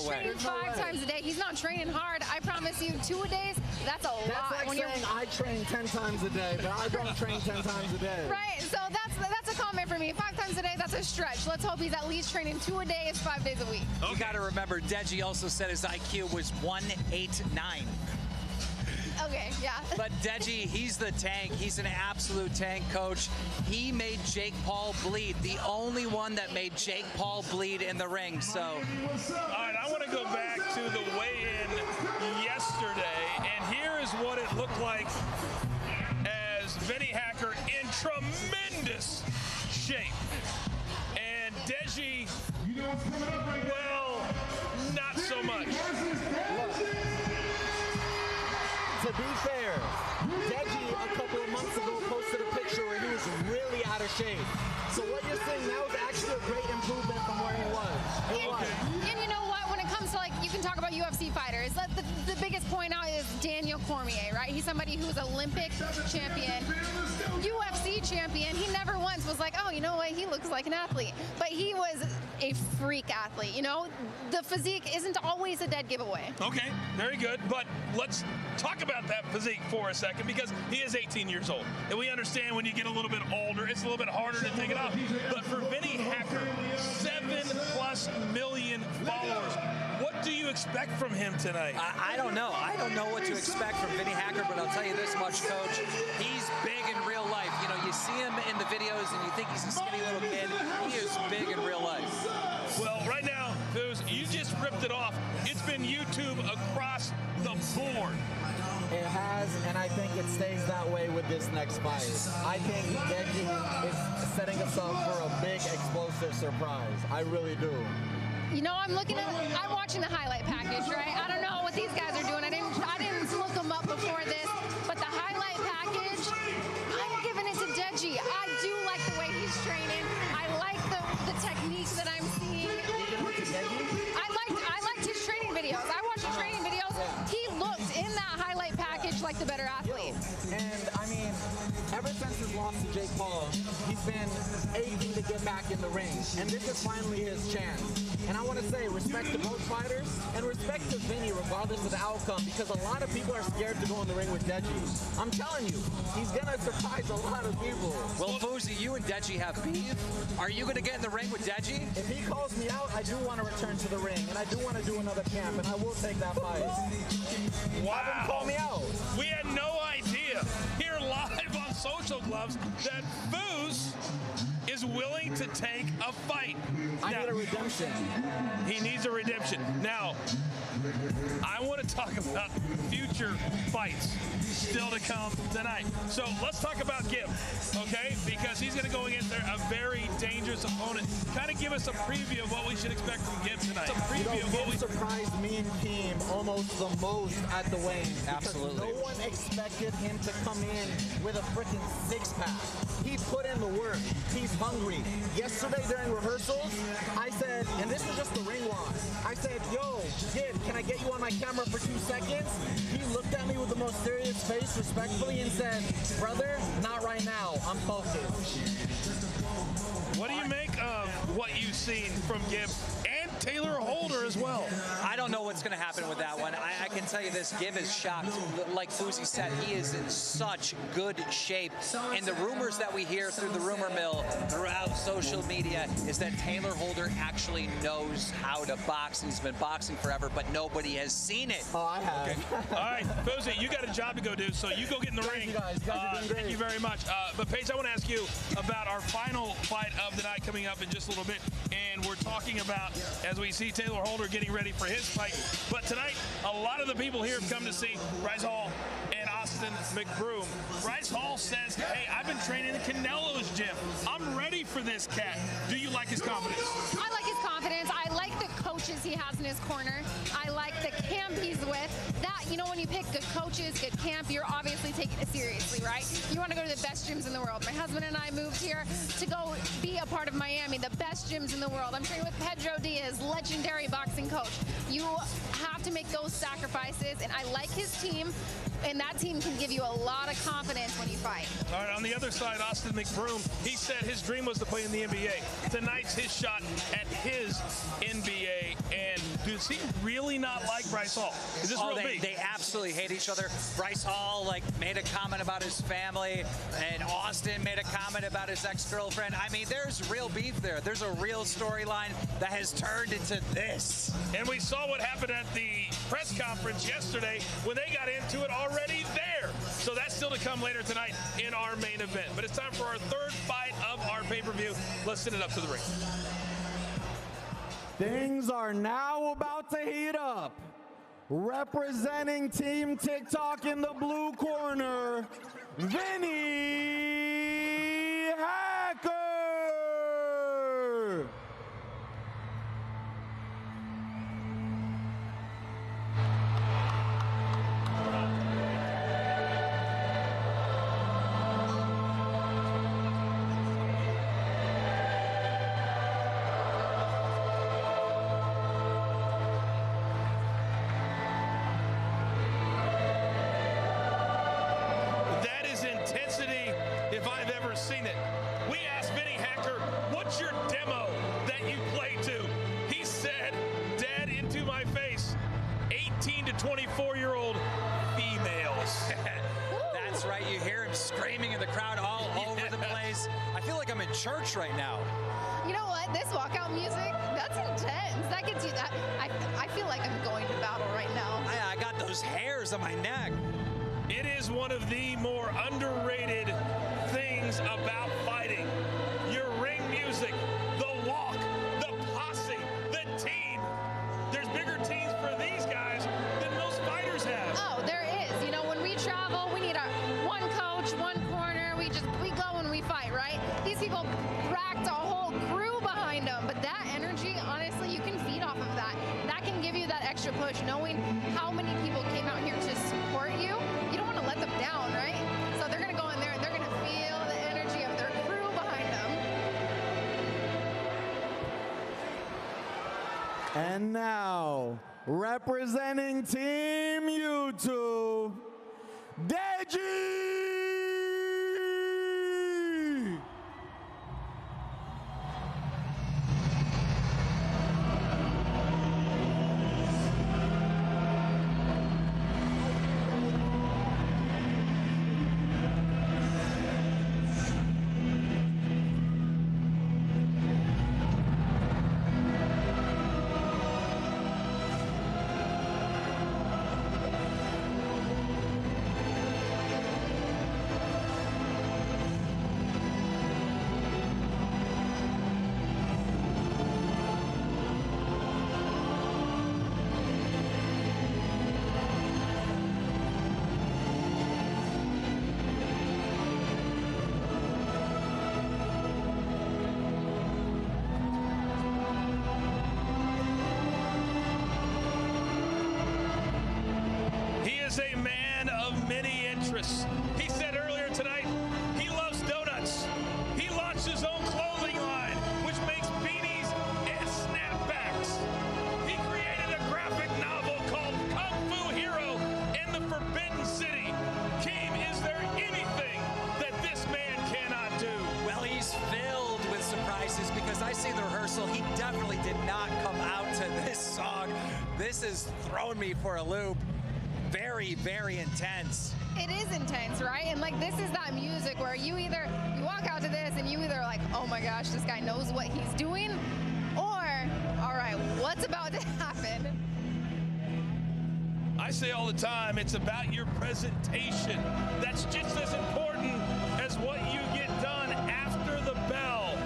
training 5 times a day, he's not training hard. I promise you, 2 a days, that's a lot. That's like saying I train 10 times a day, but I don't train 10 times a day. Right, so that's a comment for me. 5 times a day, that's a stretch. Let's hope he's at least training 2 a day, is 5 days a week. You got to remember, Deji also said his IQ was 189. Okay, yeah. But Deji, he's the tank. He's an absolute tank, coach. He made Jake Paul bleed. The only one that made Jake Paul bleed in the ring. So, all right, I want to go back to the weigh-in yesterday, and here is what it looked like as Vinny Hacker in tremendous shape. And Deji, well, not so much. To be fair, Deji a couple of months ago posted a picture where he was really out of shape. So what you're saying now is actually a great improvement from where he was. And you know what? When it comes to, like, you can talk about UFC fighters. The biggest point out is Daniel Cormier, right? He's somebody who's Olympic champion, UFC champion. He never once was like, oh, you know what? He looks like an athlete. But he was a freak athlete, you know? The physique isn't always a dead giveaway. Okay, very good. But let's talk about that physique for a second, because he is 18 years old. And we understand when you get a little bit older, it's a little bit harder to take it off. But for Vinny Hacker, 7+ million followers, what do you expect from him tonight? I don't know. I don't know what to expect from Vinny Hacker, but I'll tell you this much, Coach. He's big in real life. You know, you see him in the videos and you think he's a skinny little kid. He is big in real life. Well, right now, you just ripped it off. It's been YouTube across the board. It has, and I think it stays that way with this next fight. I think Deji is setting us up for a big, explosive surprise. I really do. You know, I'm watching the highlight package, right? I don't know what these guys are doing. I didn't look them up before this, but the highlight package, I'm giving it to Deji. I do like the way he's training. I like the techniques that I'm seeing. I liked his training videos. I watched the training videos. He looked in that highlight package like the better athlete. And I mean, ever since his loss to Jake Paul, he's been aching to get back in the ring. And this is finally his chance. And I want to say respect to both fighters and respect to Vinny regardless of the outcome, because a lot of people are scared to go in the ring with Deji. I'm telling you, he's going to surprise a lot of people. Well, Fousey, you and Deji have beef. Are you going to get in the ring with Deji? If he calls me out, I do want to return to the ring, and I do want to do another camp, and I will take that fight. Wow. Have him call me out. We had no idea here live on Social Gloves that Foos is willing to take a fight. I need a redemption. He needs a redemption. Now, I want to talk about future fights still to come tonight. So let's talk about Gib, okay? Because he's going to go against a very dangerous opponent. Kind of give us a preview of what we should expect from Gib tonight. A preview of what we surprised me and team almost the most at the weigh-in. Absolutely. No one expected him to come in with a freaking six-pack. He put in the work. He's hungry. Yesterday during rehearsals, I said, and this was just the ring walk, I said, yo, Gib, can I get you on my camera for 2 seconds? He looked at me with the most serious face respectfully and said, brother, not right now. I'm focused. What do you make of what you've seen from Gib and Taylor Holder as well? I don't know what what's going to happen with that one. I can tell you this, Gibb is shocked. Like Fuzi said, he is in such good shape. And the rumors that we hear through the rumor mill throughout social media is that Taylor Holder actually knows how to box. He's been boxing forever, but nobody has seen it. Oh, I have. Okay. All right, Fuzi, you got a job to go do, so you go get in the ring. You guys are doing great. Thank you very much. But Paige, I want to ask you about our final fight of the night coming up in just a little bit. And we're talking about, as we see Taylor Holder getting ready for his fight. But tonight, a lot of the people here have come to see Bryce Hall and Austin McBroom. Bryce Hall says, hey, I've been training in Canelo's gym. I'm ready for this cat. Do you like his confidence? I like his confidence. I like the coaches he has in his corner. I like the camp he's with. That, you know, when you pick good coaches, good camp, you're obviously taking it seriously, right? You want to go to the best gyms in the world. My husband and I moved here to go be a part of Miami, the best gyms in the world. I'm training with Pedro Diaz, legendary boxing coach. You have to make those sacrifices, and I like his team, and that team can give you a lot of confidence when you fight. All right, on the other side, Austin McBroom, he said his dream was to play in the NBA. Tonight's his shot at his NBA. And does he really not like Bryce Hall? Is this real big? They absolutely hate each other. Bryce Hall made a comment about his family, and Austin made a comment about his ex-girlfriend. I mean, there's real beef there. There's a real storyline that has turned into this. And we saw what happened at the press conference yesterday when they got into it already there. So that's still to come later tonight in our main event. But it's time for our third fight of our pay-per-view. Let's send it up to the ring. Things are now about to heat up. Representing Team TikTok in the blue corner, Vinny Hacker. If I've ever seen it. We asked Vinny Hacker, what's your demo that you play to? He said, dead into my face, 18 to 24-year-old females. That's right. You hear him screaming in the crowd all over the place. I feel like I'm in church right now. You know what? This walkout music, that's intense. That gets you that. I feel like I'm going to battle right now. I got those hairs on my neck. It is one of the more underrated things about fighting. Your ring music, the walk, the posse, the team. There's bigger teams for these guys than most fighters have. Oh, there is. You know, when we travel, we need one coach, one corner. We go and we fight, right? These people racked a whole crew behind them, but that energy, honestly, you can feed off of that. That can give you that extra push, knowing how many people came out here to support you. You don't want to let them down, right? So they're going to go in there and they're going to feel the energy of their crew behind them. And now, representing Team YouTube, Deji! A man of many interests. He said earlier tonight he loves donuts. He launched his own clothing line, which makes beanies and snapbacks. He created a graphic novel called Kung Fu Hero and the Forbidden City. Keem, is there anything that this man cannot do? Well, he's filled with surprises because I see the rehearsal. He definitely did not come out to this song dog. This is throwing me for a loop. Very, very intense. It is intense, right? And like this is that music where you walk out to this and you either like, oh my gosh, this guy knows what he's doing, or all right, what's about to happen? I say all the time, it's about your presentation. That's just as important as what you get done after the bell.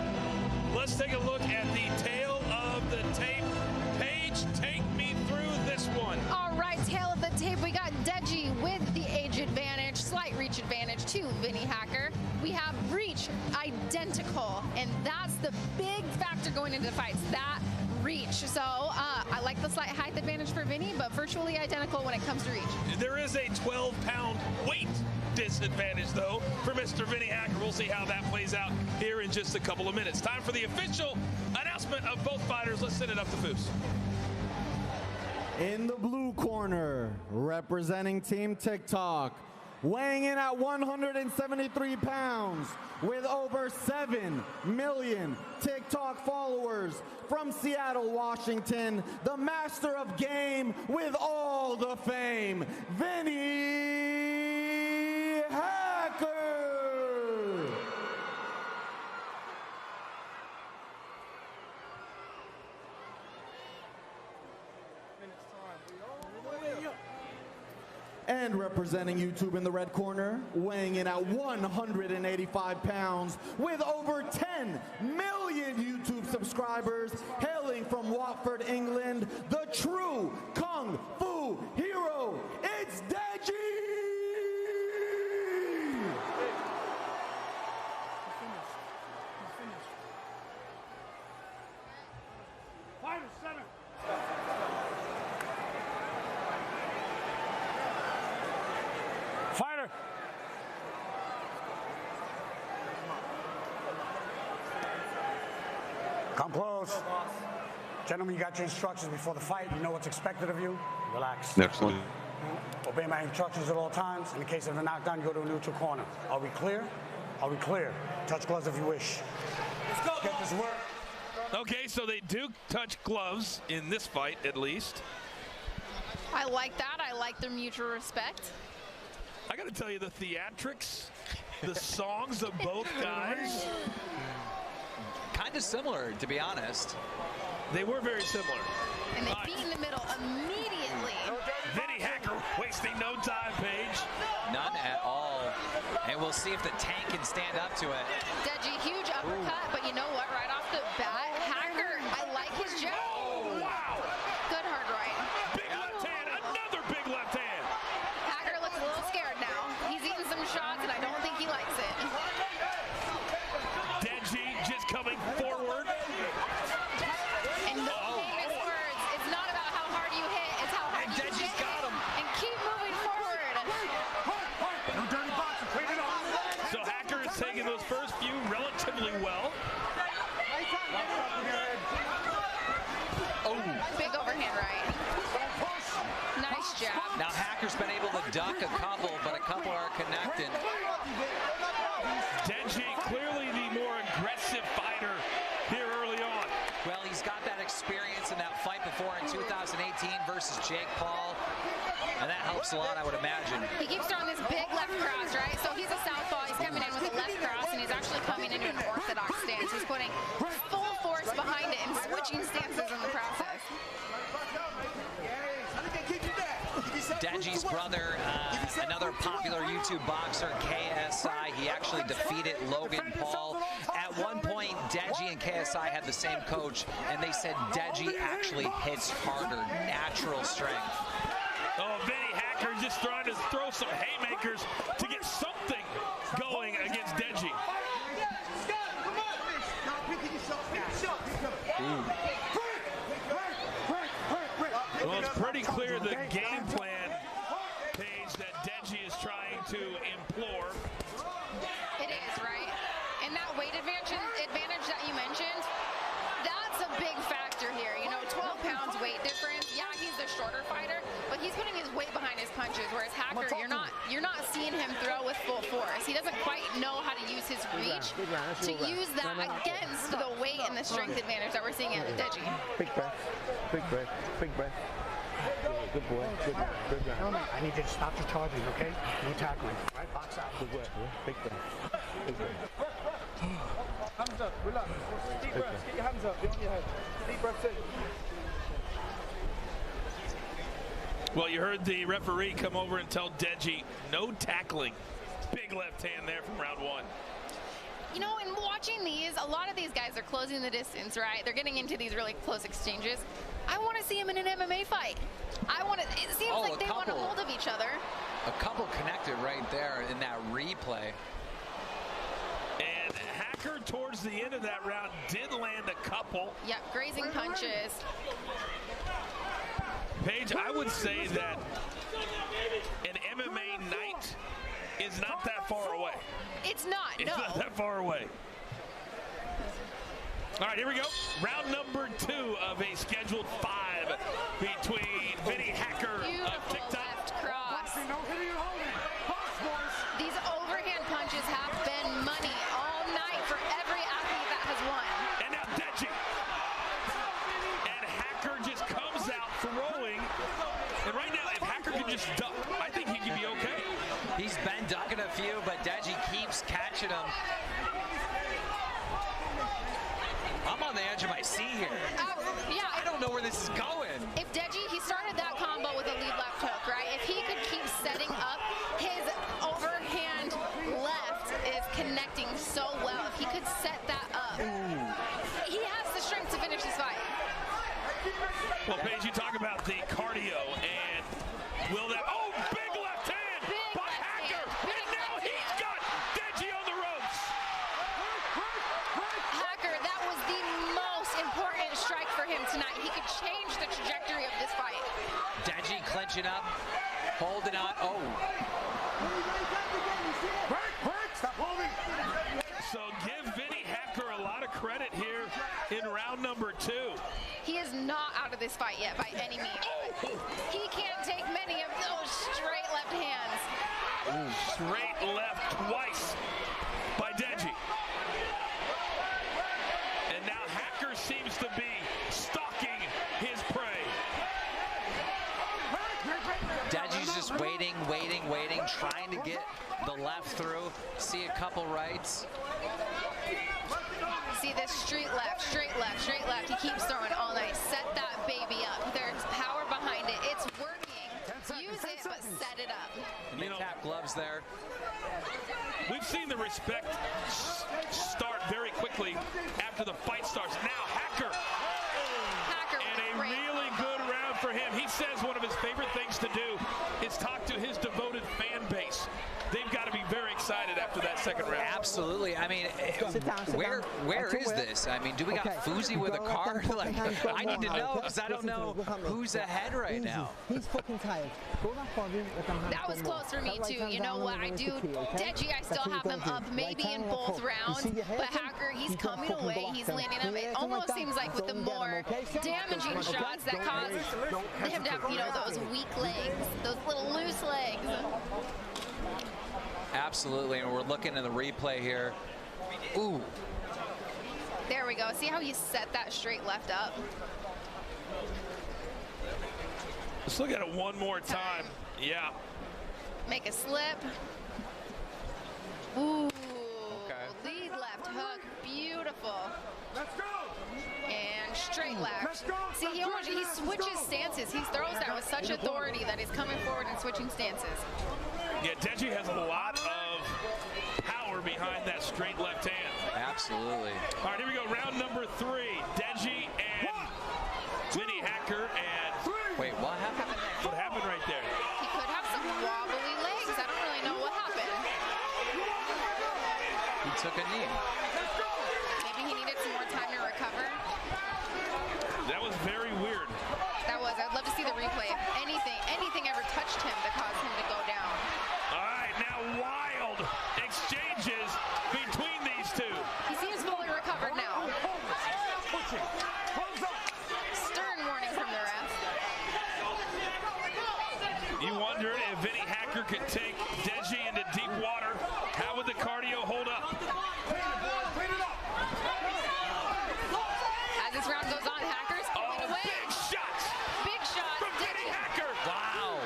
Let's take a look at the tail of the tape. Paige, take me through this one. All right, tail of the tape, we got Deji with the age advantage, slight reach advantage to Vinny Hacker. We have reach identical, and that's the big factor going into the fights, that reach. So I like the slight height advantage for Vinny, but virtually identical when it comes to reach. There is a 12-pound weight disadvantage, though, for Mr. Vinny Hacker. We'll see how that plays out here in just a couple of minutes. Time for the official announcement of both fighters. Let's send it up to Foos. In the blue corner, representing Team TikTok, weighing in at 173 pounds, with over 7 million TikTok followers, from Seattle, Washington, the master of game with all the fame, Vinny Hacker. And representing YouTube in the red corner, weighing in at 185 pounds, with over 10 million YouTube subscribers, hailing from Watford, England, the true Kung Fu hero, it's Deji! Fighter center. Fighter. Come close. Gentlemen, you got your instructions before the fight. You know what's expected of you. Relax. Excellent. Obey my instructions at all times. In the case of a knockdown, you go to a neutral corner. Are we clear? Are we clear? Touch gloves if you wish. Let's go. Get this work. Okay, so they do touch gloves in this fight, at least. I like that. I like their mutual respect. I got to tell you, the theatrics, the songs of both guys. Kind of similar, to be honest. They were very similar. And they beat in the middle immediately. Vinny Hacker wasting no time, Paige. None at all. And we'll see if the tank can stand up to it. Deji, huge uppercut, but you know what? Right off the bat, Hacker, I like his jab. Oh, wow. Good hard right. Big left hand, another big left hand. Hacker looks a little scared now. He's eating some shots, and I don't think he likes it. Deji just coming forward. And the famous words, it's not about how hard you hit, it's how hard you Deji's hit got him. And keep moving forward. No dirty boxing. Clean it up. So Hacker is taking those first few relatively well. Oh. Big overhand right. Nice jab. Now Hacker's been able to duck a couple, but a couple are connected. Deji, clearly the more aggressive fighter here early on. Well, he's got that experience in that fight before in 2018 versus Jake Paul, and that helps a lot, I would imagine. He keeps throwing this big left cross, right? So he's a southpaw. He's coming in with a left cross, and he's actually coming into an orthodox stance. He's putting full force behind it and switching stances in the process. Deji's brother, another popular YouTube boxer, KSI, he actually defeated Logan Paul. At one point, Deji and KSI had the same coach, and they said Deji actually hits harder, natural strength. Oh, Vinny Hacker just trying to throw some haymakers to get something going against Deji. Well, it's pretty clear the game plan, Paige, that Deji is trying to implore. It is, right? And that weight advantage that you mentioned, that's a big factor here. You know, 12 pounds weight difference. Yeah, he's the shorter fighter, but he's putting his weight behind his punches, whereas Hacker, you're not seeing him throw with full force. He doesn't quite know how to use his reach to use that against the weight and the strength advantage that we're seeing at Deji. Big breath, big breath, big breath. Good boy, good boy, good round. I need you to stop the charging, okay? No tackling. Right, box out. Good breath, big breath, big breath. Hands up, relax. Deep breaths, get your hands up, behind your head. Deep breaths in. Well, you heard the referee come over and tell Deji no tackling. Big left hand there from round one. You know, in watching these, a lot of these guys are closing the distance, right? They're getting into these really close exchanges. I want to see him in an MMA fight. It seems like they want a hold of each other. A couple connected right there in that replay. And Hacker towards the end of that round did land a couple. Yep, grazing punches. Paige, I would say that an MMA night is not that far away. It's not, It's not that far away. All right, here we go. Round number 2 of a scheduled 5 between Vinny Hacker of TikTok. Left cross. These overhand punches have been money all night for every athlete that has won. And now Deji. And Hacker just comes out throwing. And right now, if Hacker can just duck, I think he can be okay. He's been ducking a few, but Deji keeps catching him. I'm on the edge of my seat here. Yeah. I don't know where this is going. If Deji, he started that combo with a lead left hook, right? If he could keep setting up, his overhand left is connecting so well. If he could set that up, he has the strength to finish this fight. Well, Paige, you talk about the cardio, and will that... Oh, big left hand by Hacker! And now he's got Deji on the ropes! Hacker, that was the most important strike for him tonight. He could change the trajectory of this fight. Deji clenching up, holding on. Oh. Stop holding! So give Vinny Hacker a lot of credit here in round number 2. He is not out of this fight yet by any means. He can't take many of those straight left hands. Straight left twice by Deji. And now Hacker seems to be stalking his prey. Deji's just waiting, trying to get the left through. See a couple rights. See this straight left, straight left, straight left. He keeps throwing all night. Set that baby up. There's power behind it. It's working. Use it, but set it up. Mid-tap gloves there. We've seen the respect start very quickly after the fight starts. Now Hacker. And a really good round for him. He says one of his favorite things to do is talk to his devoted fan base. They've got to be very excited after that second round. Absolutely. I mean, where is this? I mean, do we got Fuzi with a card? Like, I need to know because I don't know who's ahead right now. He's fucking tired. That was close for me too. You know what? I do Deji, I still have him up maybe in both rounds, but Hacker, he's coming away. He's landing them. It almost seems like with the more damaging shots that cause him to have, you know, those weak legs, those little loose legs. Absolutely, and we're looking at the replay here. Ooh. There we go. See how he set that straight left up? Let's look at it one more time. Yeah. Make a slip. Ooh. Lead left hook. Beautiful. Let's go. And straight left. See, he switches stances. He throws that with such authority that he's coming forward and switching stances. Yeah, Deji has a lot of power behind that straight left hand. Absolutely. All right, here we go. Round number 3. Deji and Vinny Hacker. And wait, what happened? What happened right there? He could have some wobbly legs. I don't really know what happened. He took a knee. Maybe he needed some more time to recover. That was very weird. That was. I'd love to see the replay. If anything ever touched him to cause him to go down. All right, now wild exchanges between these two. He seems fully recovered now. Stern warning from the ref. if Vinny Hacker could take Deji into deep water, how would the cardio hold up? As this round goes on, Hacker's pulling away. Big shots! Big shot From Vinny Hacker! Wow.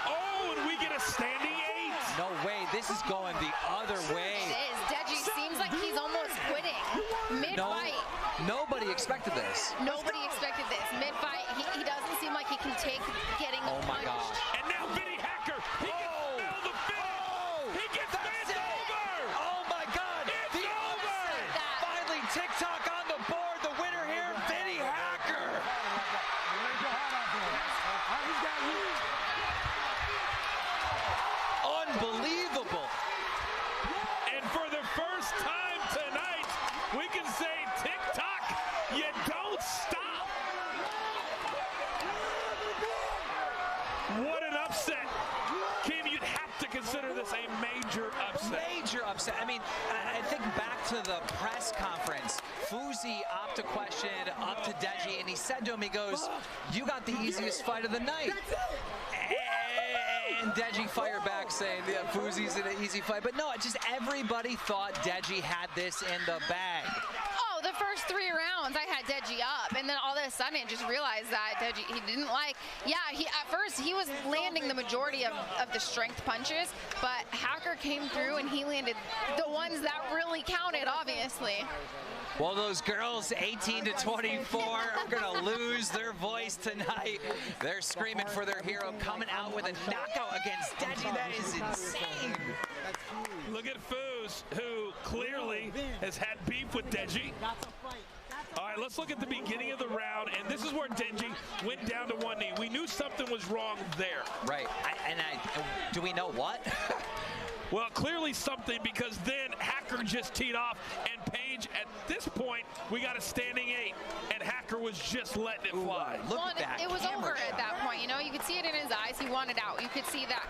Oh, and we get a standing 8. No way. This is going the other way. It is. Deji seems like he's almost quitting. Mid-fight. Nobody expected this. Nobody expected this. Mid-fight, he doesn't seem like he can take getting Oh my gosh. And now Vinny Hacker, he gets nailed the finish. He gets bent over. Oh my God. It's over. Finally, TikTok on the board. The winner here, Vinny Hacker. Unbelievable. And for the first time tonight, we can say TikTok, you don't stop. What an upset. Kim, you'd have to consider this a major upset. Major upset. I mean, I think back to the press conference. Fuzi opted a question up to Deji, and he said to him, he goes, "You got the easiest fight of the night." And Deji fired back saying, yeah, Fuzi's in an easy fight. But no, just everybody thought Deji had this in the bag. Oh, the first 3 rounds, I had Deji up, and then all of a sudden, I just realized that Deji, he didn't like, at first, he was landing the majority of the strength punches, but Hacker came through, and he landed the ones that really counted, obviously. Well, those girls, 18 to 24, are going to lose their voice tonight. They're screaming for their hero, coming out with a knockout against Deji. That is insane. Look at Foos, who clearly has had beef with Deji. All right, let's look at the beginning of the round, and this is where Deji went down to one knee. We knew something was wrong there. Right, do we know what? Well, clearly something, because then Hacker just teed off, and Paige, at this point, we got a standing 8, and Hacker was just letting it fly. Look at that. It was over at that point, you know? You could see it in his eyes. He wanted out. You could see that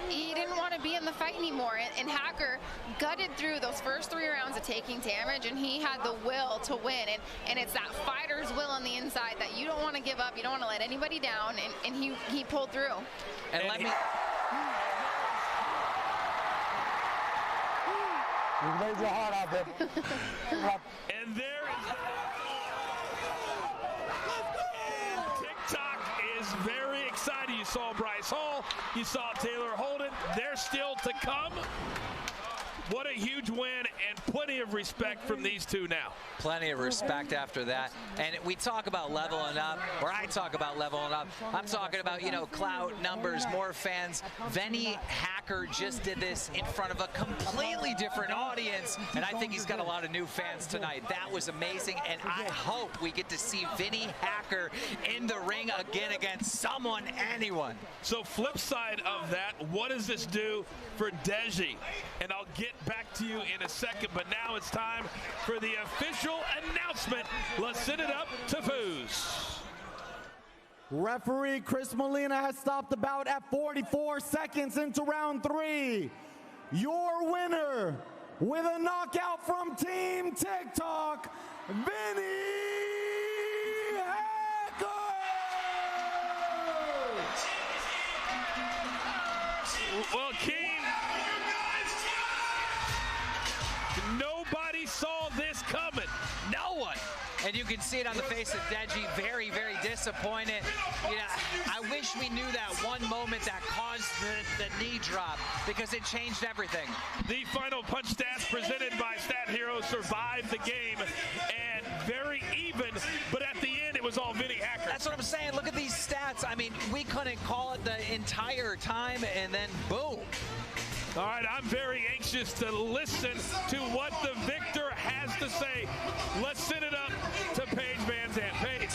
he didn't want to be in the fight anymore, and Hacker gutted through those first 3 rounds of taking damage, and he had the will to win, and it's that fighter's will on the inside that you don't want to give up, you don't want to let anybody down, and he pulled through. And let me... You made your heart out there. And there is... TikTok is very excited. You saw Bryce Hall. You saw Taylor Holden. They're still to come. What a huge win, and plenty of respect from these two now. Plenty of respect after that. And we talk about leveling up, or I talk about leveling up. I'm talking about, you know, clout, numbers, more fans. Vinny Hacker just did this in front of a completely different audience, and I think he's got a lot of new fans tonight. That was amazing, and I hope we get to see Vinny Hacker in the ring again against someone, anyone. So flip side of that, what does this do for Deji? And I'll get back to you in a second, but now it's time for the official announcement. Let's send it up to Foos. Referee Chris Molina has stopped the bout at 44 seconds into round 3. Your winner with a knockout from Team TikTok, Vinny Hacker! Well, King, nobody saw this coming. No one. And you can see it on the face of Deji, very, very disappointed. Yeah, I wish we knew that one moment that caused the knee drop, because it changed everything. The final punch stats presented by Stat Hero survived the game, and very even, but at the end it was all Vinny Hacker. That's what I'm saying. Look at these stats. I mean, we couldn't call it the entire time, and then boom. All right, I'm very anxious to listen to what the victor has to say. Let's send it up to Paige Van Zandt. Paige.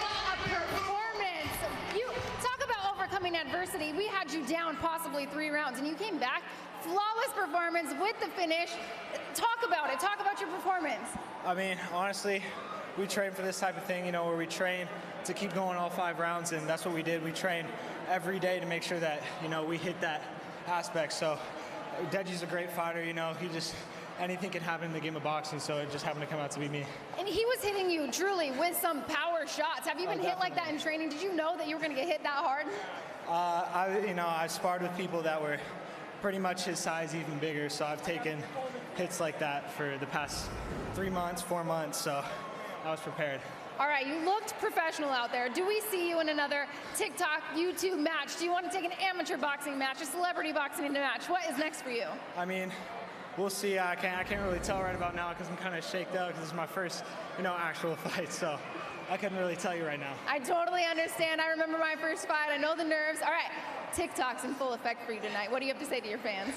A performance. You talk about overcoming adversity. We had you down possibly 3 rounds, and you came back. Flawless performance with the finish. Talk about it. Talk about your performance. I mean, honestly, we train for this type of thing, you know, where we train to keep going all 5 rounds, and that's what we did. We trained every day to make sure that, you know, we hit that aspect. So Deji's a great fighter, you know. anything can happen in the game of boxing, so it just happened to come out to be me. And he was hitting you truly with some power shots. Have you been hit like that in training? Did you know that you were going to get hit that hard? I sparred with people that were pretty much his size, even bigger, so I've taken hits like that for the past 3 months, 4 months, so I was prepared. All right, you looked professional out there. Do we see you in another TikTok, YouTube match? Do you want to take an amateur boxing match, a celebrity boxing match? What is next for you? I mean, we'll see. I can't really tell right about now because I'm kind of shaked out because this is my first, actual fight, so I couldn't really tell you right now. I totally understand. I remember my first fight. I know the nerves. All right, TikTok's in full effect for you tonight. What do you have to say to your fans?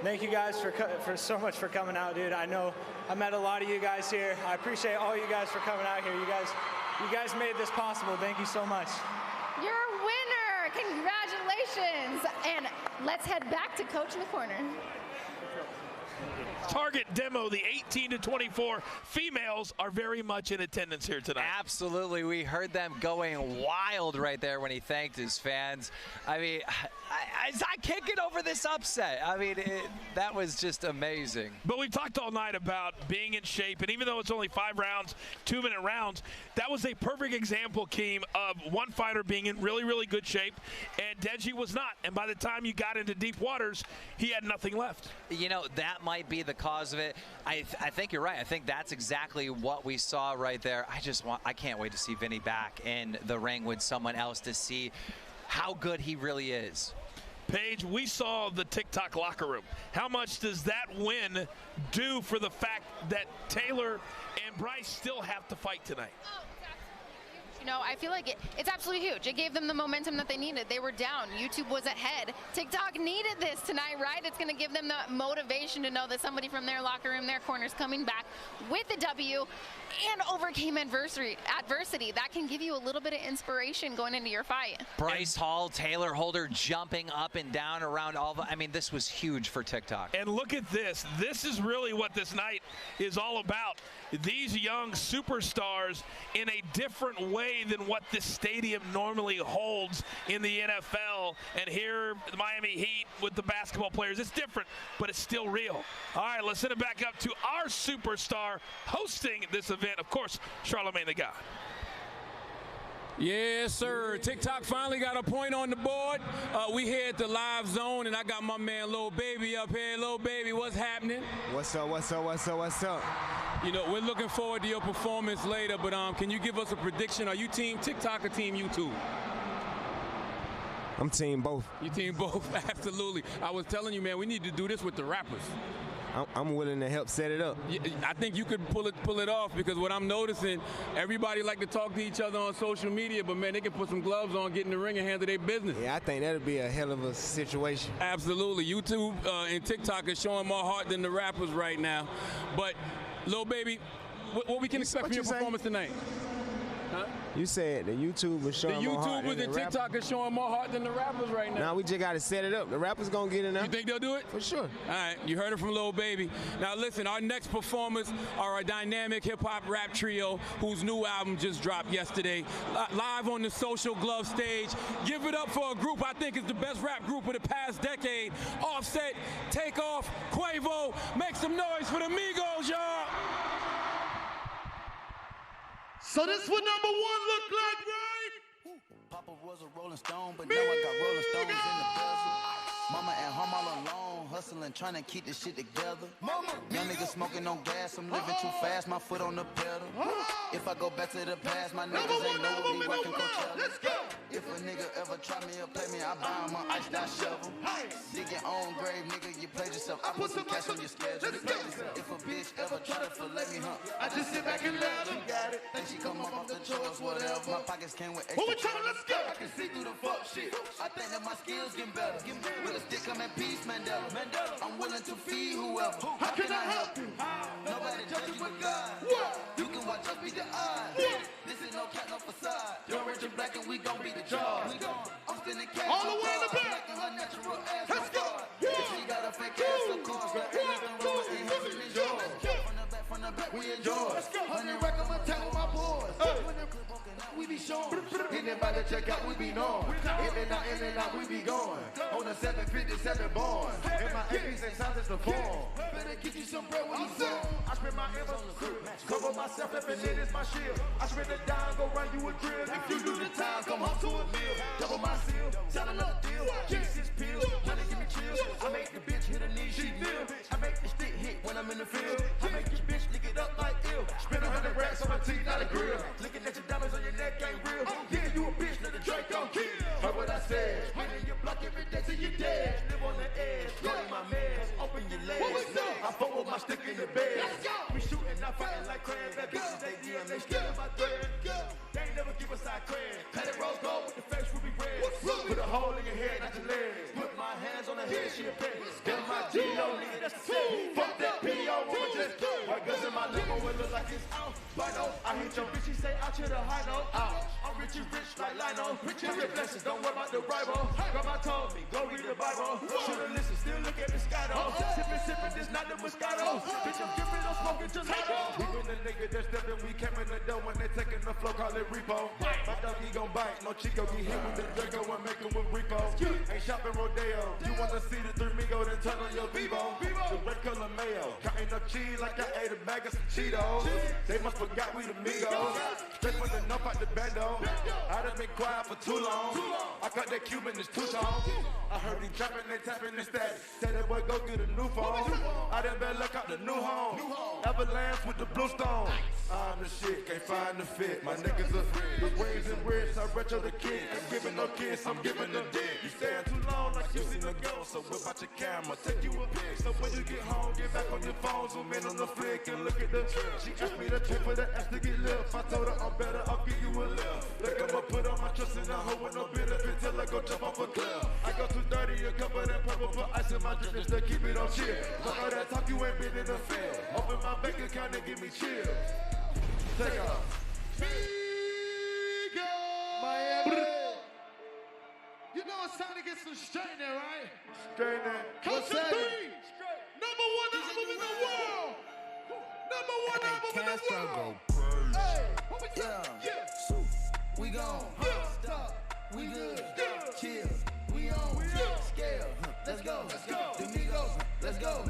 Thank you guys for so much for coming out, dude. I know I met a lot of you guys here. I appreciate all you guys for coming out here. You guys made this possible. Thank you so much. You're a winner. Congratulations. And let's head back to Coach in the Corner. Target demo, the 18 to 24 females are very much in attendance here tonight. Absolutely. We heard them going wild right there when he thanked his fans. I mean, I can't get over this upset. I mean, that was just amazing. But we've talked all night about being in shape, and even though it's only 5 rounds, 2-minute rounds, that was a perfect example, Keem, of one fighter being in really, really good shape, and Deji was not. And by the time you got into deep waters, he had nothing left. That might be the cause of it. I think you're right. I think that's exactly what we saw right there. I can't wait to see Vinny back in the ring with someone else to see how good he really is. Paige, we saw the TikTok locker room. How much does that win do for the fact that Taylor and Bryce still have to fight tonight? I feel like it's absolutely huge. It gave them the momentum that they needed. They were down. YouTube was ahead. TikTok needed this tonight, right? It's going to give them the motivation to know that somebody from their locker room, their corner's coming back with the W and overcame adversity. That can give you a little bit of inspiration going into your fight. Bryce Hall, Taylor Holder jumping up and down around all the, I mean, this was huge for TikTok. And look at this. This is really what this night is all about. These young superstars in a different way than what this stadium normally holds in the NFL. And here, the Miami Heat with the basketball players, it's different, but it's still real. All right, let's send it back up to our superstar hosting this event, of course, Charlamagne the God. Yes, sir. TikTok finally got a point on the board. We here at the live zone, and I got my man Lil Baby up here. Lil Baby, what's happening? What's up, what's up, what's up, what's up? We're looking forward to your performance later, but can you give us a prediction? Are you team TikTok or team YouTube? I'm team both. You team both? Absolutely. I was telling you, man, we need to do this with the rappers. I'm willing to help set it up. I think you could pull it off, because what I'm noticing, everybody like to talk to each other on social media, but man, they can put some gloves on, get in the ring, and handle their business. Yeah, I think that'll be a hell of a situation. Absolutely. YouTube and TikTok is showing more heart than the rappers right now. But, Lil Baby, what we can expect from your performance tonight? Huh? You said the YouTube is showing more heart than the YouTubers and TikTok is showing more heart than the rappers right now. Now we just got to set it up. The rappers going to get in there. You think they'll do it? For sure. All right, you heard it from Lil Baby. Now listen, our next performers are a dynamic hip-hop rap trio whose new album just dropped yesterday. Live on the Social Glove stage. Give it up for a group I think is the best rap group of the past decade. Offset, Takeoff, Quavo. Make some noise for the Migos, y'all. So this what number 1 look like, right? Papa was a Rolling Stone, but now I got Rolling Stones in the bezel. Mama and home all alone, hustling, trying to keep this shit together. Young niggas smoking on gas, I'm living too fast, my foot on the pedal. If I go back to the past, my niggas ain't know what we rockin' Coachella. If a nigga ever try me or play me, I buy him an iced out shovel. Dig your own grave, nigga, you played yourself. I put some cash on your schedule. If a bitch ever try to fillet me, I just sit back and let her. Then she come up off the chores, whatever. My pockets came with extra. Let's go. I can see through the fuck shit. I think that my skills getting better. With a stick, I'm at peace, Mandela. I'm willing to feed whoever. How can I help you? Nobody judge you but God. You can watch us beat the odds. This is no cat, no facade. You're rich and black and we gon' beat the jaws. I'm spending cash all the way in the back. Her natural ass. Let's go. If she got a fake ass, of course. But ain't nothing wrong with it. Hustle is yours. From the back, we enjoy. 100 records, I'm with my boys. When the clip walking out, we be showing. Anybody check out, we be knowing. In and out, we be going. On the 757 born. And my APs ain't sound as the form. Better get you some bread when you sell. I spend my M's on the crib. Cover myself, every minute is my shield. I spend a dime, go run you a drill. If you do the time, come home to a meal. Double my seal, sell another deal. Get 6 pills, trying to give me chills. I make the bitch hit a knee, she kneel. I make the stick hit when I'm in the field. I make this bitch lick it up like ill. Spend 100 racks on my teeth, not a grill. Looking at your diamonds on your neck ain't real. Yeah, you a bitch, let the Drake gon' kill. Heard what I said. Spinning your block every day till you dead. Live on the edge, cutting my meds. Open your legs. I fuck with my stick in the bed. We shooting, not fighting like crayons. That bitches they DM, they stealing my thread. They ain't never give us our credit. Pat it rose gold with the face will be red. Put a hole in your head, not your legs. Put my hands on her head, she a pet. Get my G.O. nigga, that's the set. Fuck that P.O. woman, just white guns in my limo, it look like it's out. Bino, I hit your bitch, she say out to the high note. Out. I'm rich like Lino. Rich in your blessings, don't worry about the rival. Grandma told me, go read the Bible. Should've listened, still look at the sky though. Sippin', this not the Moscato. Bitch, I'm drippin', I'm smoking gelato. We been the nigga that steppin', we came in the door when they taking the flow, call it repo. My dog, he gon' bite, no Chico, get hit with the Draco and make him with repo. Ain't shopping Rodeo, you wanna see the 3 Migo, then turn on your Vivo. The red color mayo, counting up cheese like I ate a bag of some Cheetos. They must forgot we the Migos. Straight from the nump out the bando. I done been quiet for too long. I got that Cuban, it's two-tone. I heard he trapping, they tapping the stack. Say that boy go get a new phone. I done better look out the new home. Avalanche with the blue stone. I'm the shit, can't find the fit. My niggas are the waves and rich. I retro the kid. I'm giving no kiss, I'm giving the dick. You stand too long like you seen the ghost. So whip out your camera, take you a pic. So when you get home, get back on your phone, zoom in on the flick and look at the. She asked me to check for the ass to get lift. I told her I'm better, I'll give you a lift. Look, I'ma put on my trust in a hoe with no benefit till I go jump off a cliff. I go 230, a cup of that purple, put ice in my drink just to keep it on chill. Fuck all that talk, you ain't been in the field. Open my bank account and give me chill. Take off. Miami. You know it's time to get some straightening, right? Straightening. Count to 3. Number 1 album in the world. Number 1 album in the world. Hey, what we Yeah. We gone. Stop. We good. Chill. We on. Scale. Let's go. The Migos. Let's go.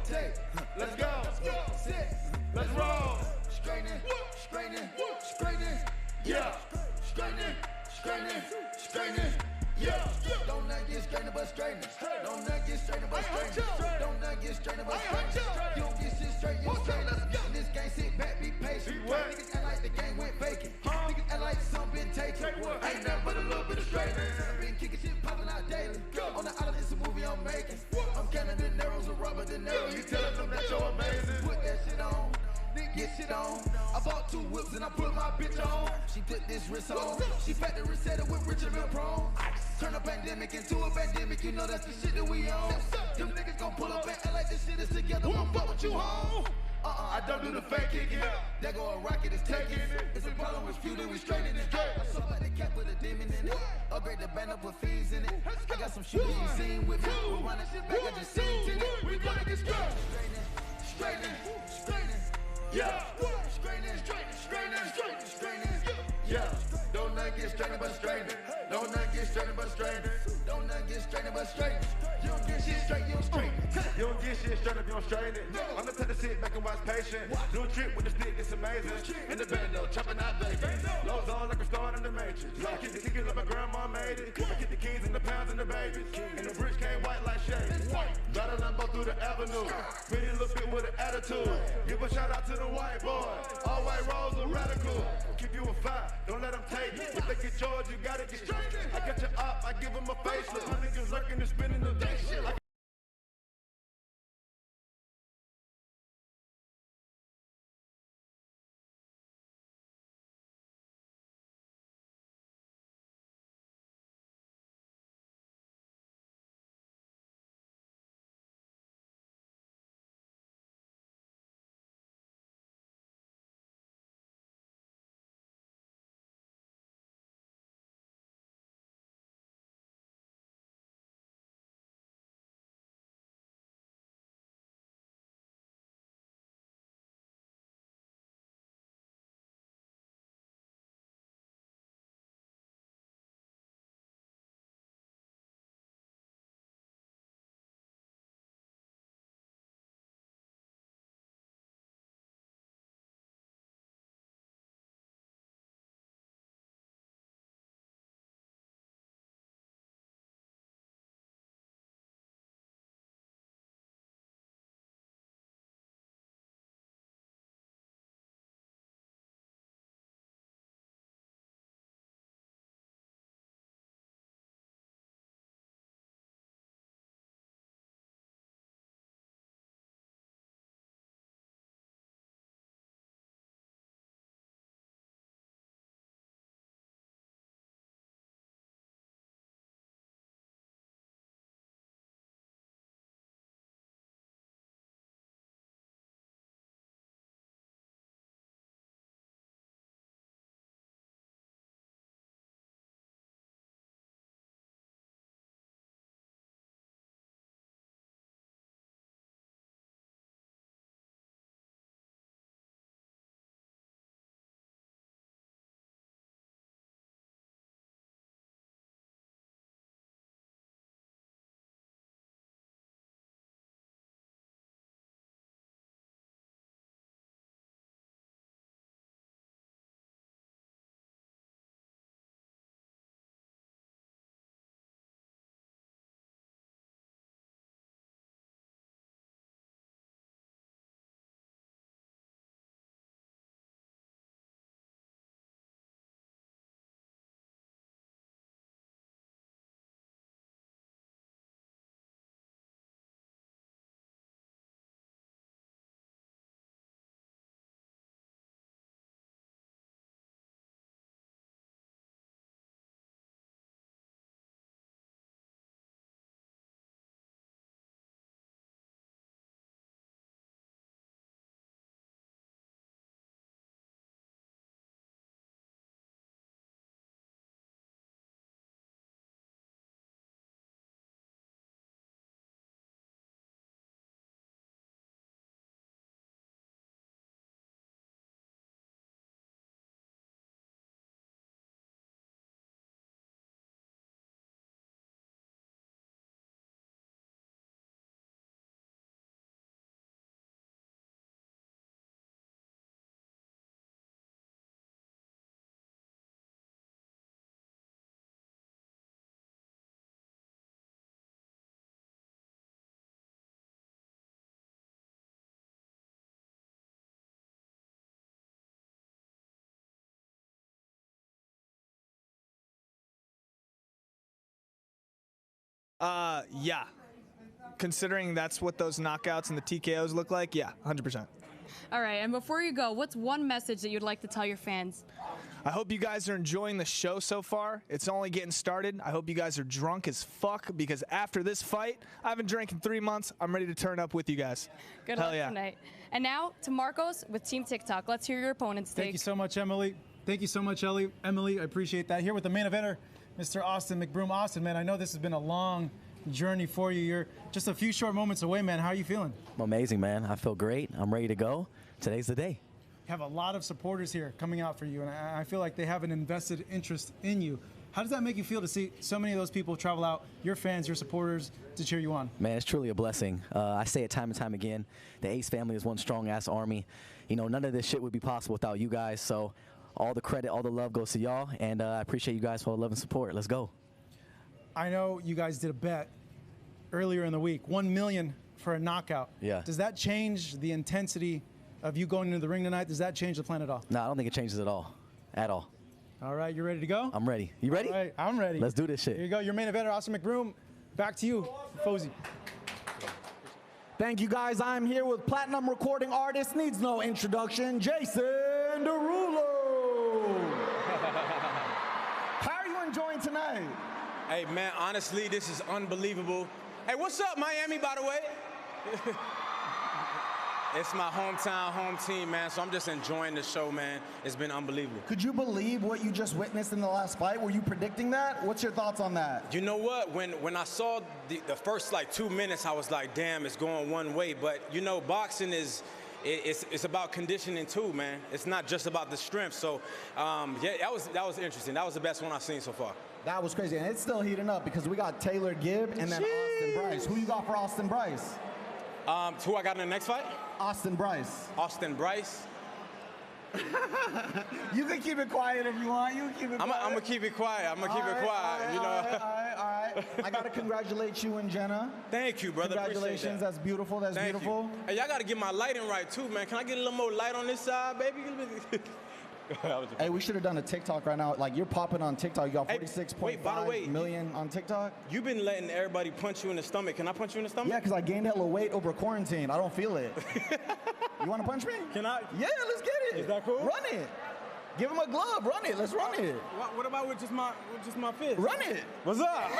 Take. Let's go. Sit. Let's roll. Straightening. Yeah. Straightening. Yeah. Don't not get strained but straightening. Don't not get strained but straightening. Don't not get strained but straightening. You don't get shit straight, you straight. In this game, sit back, be patient. Niggas act like the game went vacant. Niggas act like some been taken. Ain't nothing but a little bit of straightening. Been kicking shit popping out daily. On the island, it's a movie I'm making. I'm counting the narrows with Robert De Niro. You telling them that you're amazing. Put that shit on. Get shit on. I bought 2 whips and I put my bitch on. She put this wrist on. She factory set it with Richard Mill Prone. Turn a pandemic into a pandemic. You know that's the shit that we on. Them niggas gon' pull up and act like this shit is together. Won't fuck with you home. I don't do the fake kicking. There go a rocket, it's taking. It's a problem with few, then we straightening it. I saw like the cap with a demon in it. Upgrade the band up with fees in it. I got some shooters you seen with me. We'll run that shit back, I just seen in it. We gonna get straightening. Yeah. Straightening. Yeah. Don't not get strained but straightening. Don't not get strained but straightening. Don't not get strained but straightening. You don't get shit straight, you don't straighten. You don't get shit straight if you don't straighten it. I'm the type to sit back and watch patient. Do a trick with the stick, it's amazing. In the bando, chopping out bacon. Lows on like a star in the matrix. I keep the tickets like my grandma made it. I keep the keys and the pounds and the babies. And the bricks came white like shades. Got a Lambo through the avenue. Pretty little bit with an attitude. Give a shout out to the white boy. All white rolls are radical. Keep you a fire, don't let them take it. If they get yours, you gotta get straight. I got your up, I give them a facelift. My niggas lurking and spinning the day shit. Yeah. Considering that's what those knockouts and the TKOs look like, yeah, 100%. All right, and before you go, what's one message that you'd like to tell your fans? I hope you guys are enjoying the show so far. It's only getting started. I hope you guys are drunk as fuck because after this fight, I haven't drank in 3 months. I'm ready to turn up with you guys. Good Hell luck yeah. tonight. And now to Marcos with Team TikTok. Let's hear your opponent's take. Thank you so much, Emily. Thank you so much, Emily. I appreciate that. Here with the main eventer, Mr. Austin McBroom. Austin, man, I know this has been a long journey for you. You're just a few short moments away, man. How are you feeling? I'm amazing, man. I feel great. I'm ready to go. Today's the day. You have a lot of supporters here coming out for you, and I feel like they have an invested interest in you. How does that make you feel to see so many of those people travel out, your fans, your supporters, to cheer you on? Man, it's truly a blessing. I say it time and time again. The Ace family is one strong-ass army. You know, none of this shit would be possible without you guys, so all the credit, all the love goes to y'all, and I appreciate you guys for all the love and support. Let's go. I know you guys did a bet earlier in the week, $1 million for a knockout. Yeah. Does that change the intensity of you going into the ring tonight? Does that change the plan at all? No, I don't think it changes at all. At all. All right, you ready to go? I'm ready. You ready? All right, I'm ready. Let's do this shit. Here you go, your main eventer, Austin McBroom. Back to you, Fozy. Thank you, guys. I'm here with platinum recording artist, needs no introduction, Jason Derulo. How are you enjoying tonight? Hey, man, honestly, this is unbelievable. Hey, what's up, Miami, by the way? It's my hometown, home team, man, so I'm just enjoying the show, man. It's been unbelievable. Could you believe what you just witnessed in the last fight? Were you predicting that? What's your thoughts on that? You know what? When I saw the first, 2 minutes, I was like, damn, it's going one way. But, you know, boxing is... It's about conditioning too, man. It's not just about the strength. So, yeah, that was interesting. That was the best one I've seen so far. That was crazy, and it's still heating up because we got Taylor Gibb and then Austin Bryce. Who you got for Austin Bryce? Who I got in the next fight? Austin Bryce. Austin Bryce. You can keep it quiet if you want. You can keep it quiet. I'm gonna keep it quiet. I'm gonna keep it quiet. You know. All right. I gotta congratulate you and Jenna. Thank you, brother. Congratulations. That's beautiful. That's Thank beautiful. You. Hey, y'all gotta get my lighting right too, man. Can I get a little more light on this side, baby? Hey, we should have done a TikTok right now. Like, you're popping on TikTok. You got 46.5 million on TikTok. You've been letting everybody punch you in the stomach. Can I punch you in the stomach? Yeah, because I gained hella weight over quarantine. I don't feel it. You want to punch me? Can I? Yeah, let's get it. Is that cool? Run it. Give him a glove. Run it. Let's run it. What about with just my fist? Run it. What's up?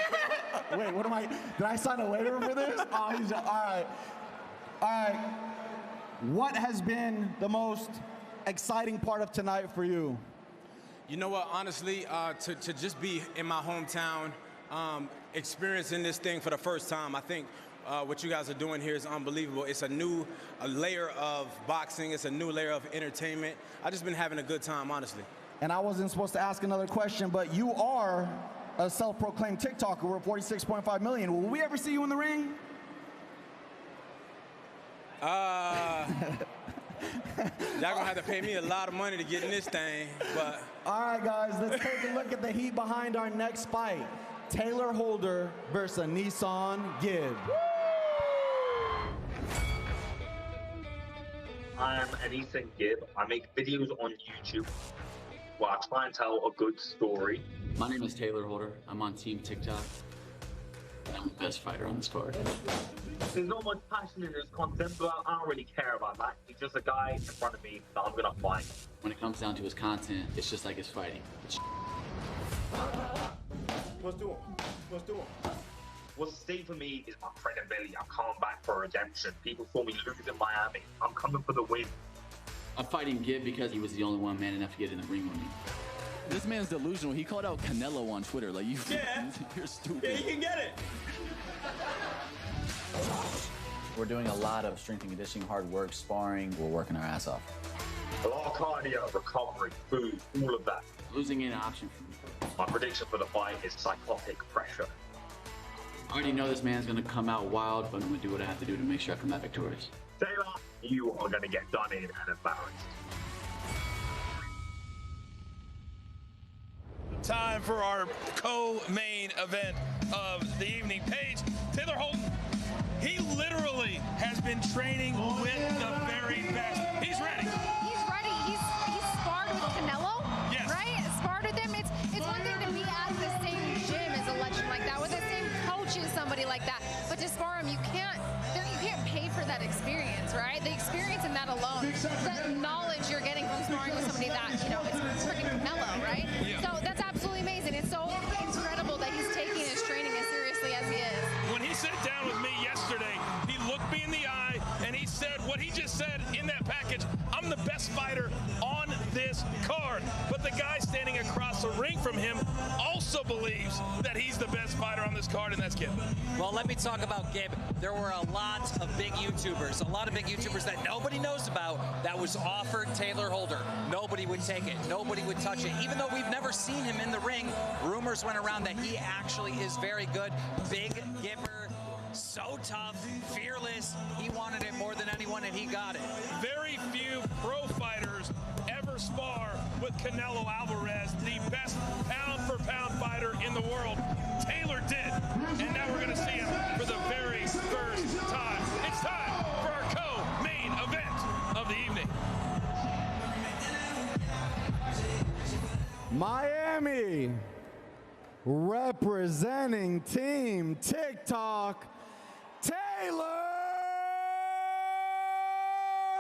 Wait, what am I? Did I sign a waiver for this? Oh, he's all right. All right. What has been the most exciting part of tonight for you? You know what? Honestly, to just be in my hometown, experiencing this thing for the first time, I think what you guys are doing here is unbelievable. It's a new layer of boxing. It's a new layer of entertainment. I've just been having a good time, honestly. And I wasn't supposed to ask another question, but you are a self-proclaimed TikToker. We're at 46.5 million. Will we ever see you in the ring? Y'all gonna have to pay me a lot of money to get in this thing, but... All right, guys, let's take a look at the heat behind our next fight. Taylor Holder versus Nissan Gibb. I am Anison Gibb. I make videos on YouTube where I try and tell a good story. My name is Taylor Holder. I'm on Team TikTok. I'm the best fighter on this card. There's not much passion in this content, but I don't really care about that. He's just a guy in front of me that I'm gonna fight. When it comes down to his content, it's just like his fighting. Let's do it. What's at stake for me is my credibility. I'm coming back for redemption. People saw me lose in Miami. I'm coming for the win. I'm fighting Gibb because he was the only one man enough to get in the ring with me. This man's delusional. He called out Canelo on Twitter. Like, you're stupid. Yeah, you can get it. We're doing a lot of strength and conditioning, hard work, sparring. We're working our ass off. A lot of cardio, recovery, food, all of that. Losing ain't an option for me. My prediction for the fight is psychotic pressure. I already know this man's going to come out wild, but I'm going to do what I have to do to make sure I come out victorious. Taylor, you are going to get done in and embarrassed. Time for our co-main event of the evening. Paige, Taylor Holden, he literally has been training with the very best. He's ready. He's ready. He's sparred with Canelo, yes. Right? Sparred with him. It's one thing to be at the same gym as a legend like that, with the same coaches somebody like that. But to spar him, you can't pay for that experience, right? The experience in that alone, the knowledge you're getting from sparring with somebody that, you know, it's freaking Canelo, right? Yeah. So that's absolutely amazing. It's so incredible that he's taking his training as seriously as he is. When he sat down with me yesterday, he looked me in the eye and he said what he just said in that package: I'm the best fighter on this card. But the guy standing across the ring from him also believes that he's the best fighter on this card, and that's Gib. Well, let me talk about Gib. There were a lot of big YouTubers that nobody knows about that was offered Taylor Holder. Nobody would take it. Nobody would touch it. Even though we've never seen him in the ring, rumors went around that he actually is very good. Big Gibber, so tough, fearless. He wanted it more than anyone, and he got it. Very few pro fighters ever spar with Canelo Alvarez, the best pound-for-pound fighter in the world. Taylor did, and now we're going to see him for the very first time. It's time for our co-main event of the evening. Miami, representing Team TikTok, Taylor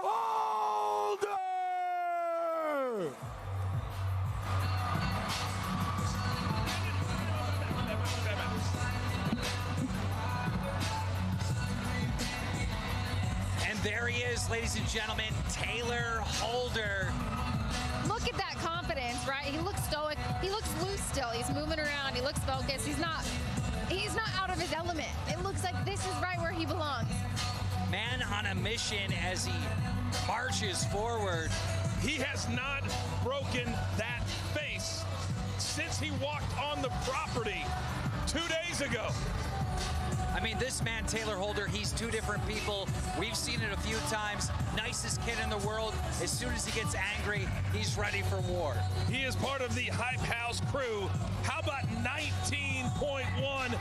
Holder! And there he is, ladies and gentlemen, Taylor Holder. Look at that confidence, right? He looks stoic. He looks loose still. He's moving around. He looks focused. He's not out of his element. It looks like this is right where he belongs. Man on a mission as he marches forward. He has not broken that face since he walked on the property 2 days ago. I mean, this man, Taylor Holder, he's two different people. We've seen it a few times. Nicest kid in the world. As soon as he gets angry, he's ready for war. He is part of the Hype House crew. How about 19.1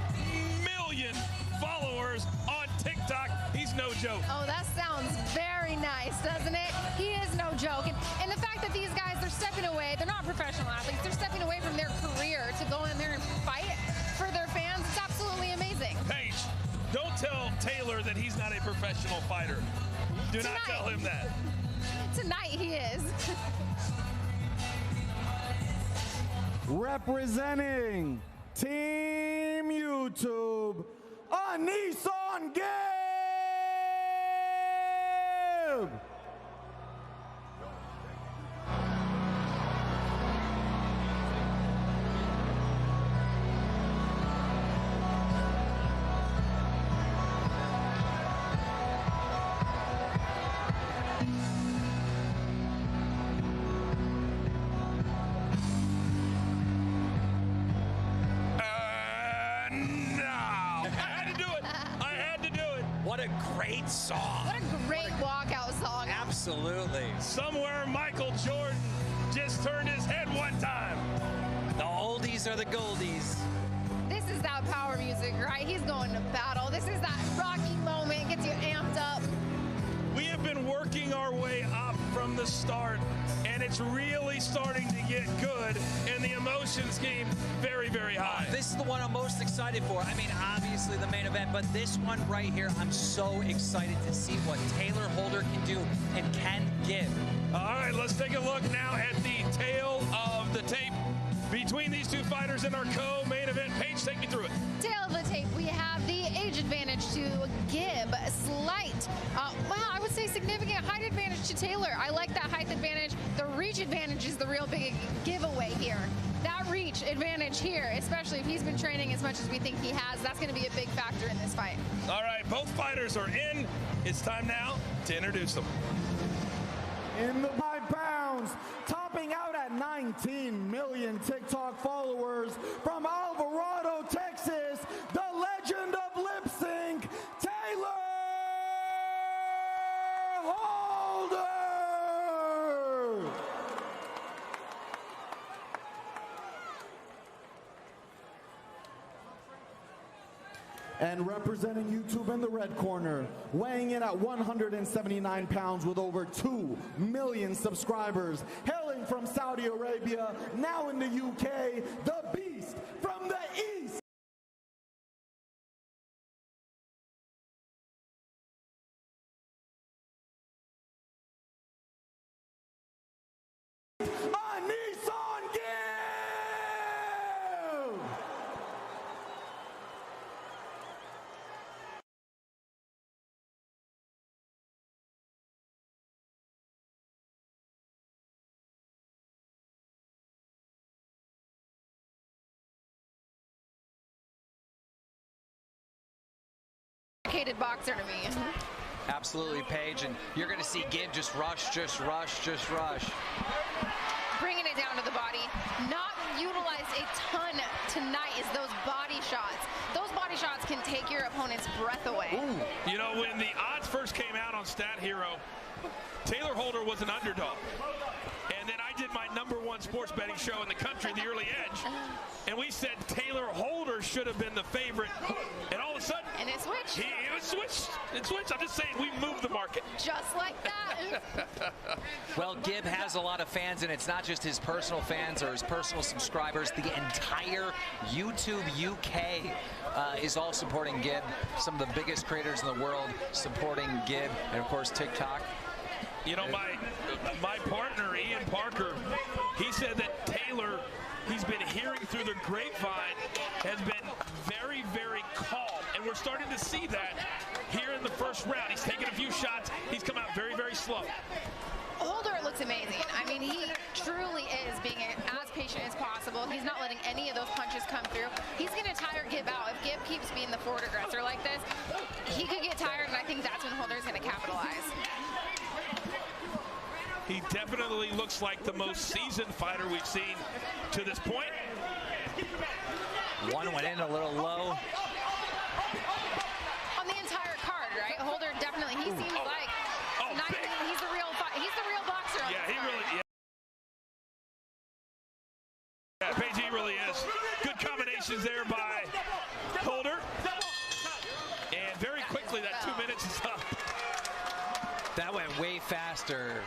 million followers on TikTok? He's no joke. Oh, that sounds very nice, doesn't it? He is no joke. And the fact that these guys, they're stepping away. They're not professional athletes. They're stepping away from their career to go in there and fight for their fans. It's absolutely amazing. Paige, don't tell Taylor that he's not a professional fighter. Do not tell him that. Tonight he is. Representing Team YouTube, a Nissan Gibb! What a great song. What a great walkout song. Absolutely. Somewhere Michael Jordan just turned his head one time. The oldies are the goldies. This is that power music, right? He's going to battle. This is that rocky moment, gets you amped up. We have been working our way up from the start, and it's really starting to get good, and the emotions came very, very high. This is the one I'm most excited for. I mean, obviously the main event, but this one right here, I'm so excited to see what Taylor Holder can do and can give. All right, let's take a look now at the tail of the tape between these two fighters in our co-main event. Paige, take me through it. Tail of the tape, we have the age advantage to Gibb, slight, well, I would say significant height advantage to Taylor. I like that height advantage. The reach advantage is the real big giveaway here. That reach advantage here, especially if he's been training as much as we think he has, that's going to be a big factor in this fight. All right, both fighters are in. It's time now to introduce them. In the 5 pounds, topping out at 19 million TikTok followers from Alvarado, Texas, the legend of lip sync, Taylor Holder! And representing YouTube in the red corner, weighing in at 179 pounds with over 2 million subscribers, hailing from Saudi Arabia, now in the UK, the Beast from the East. complicated boxer to me. Absolutely, Paige, and you're going to see Gibb just rush. Bringing it down to the body. Not utilized a ton tonight is those body shots. Those body shots can take your opponent's breath away. Ooh. You know, when the odds first came out on Stat Hero, Taylor Holder was an underdog. And then I did my #1 sports betting show in the country, The Early Edge. And we said Taylor Holder should have been the favorite. And all of a sudden, and it switched. It switched. I'm just saying, we moved the market. Just like that. Well, Gibb has a lot of fans, and it's not just his personal fans or his personal subscribers. The entire YouTube UK is all supporting Gibb. Some of the biggest creators in the world supporting Gibb, and of course TikTok. You know, my partner, Ian Parker, he said that Taylor, he's been hearing through the grapevine, has been very, very calm. And we're starting to see that here in the first round. He's taken a few shots. He's come out very, very slow. Holder looks amazing. I mean, he truly is being as patient as possible. He's not letting any of those punches come through. He's going to tire Gibb out. If Gibb keeps being the forward aggressor like this, he could get tired, and I think that's when Holder's going to capitalize. He definitely looks like the most seasoned fighter we've seen to this point. One went in a little low. On the entire card, right? Holder definitely, he seems like he's the real boxer. Yeah, he really. Yeah, Paige, he really is. Good combinations there by Holder. And very quickly, that 2 minutes is up. That went way faster.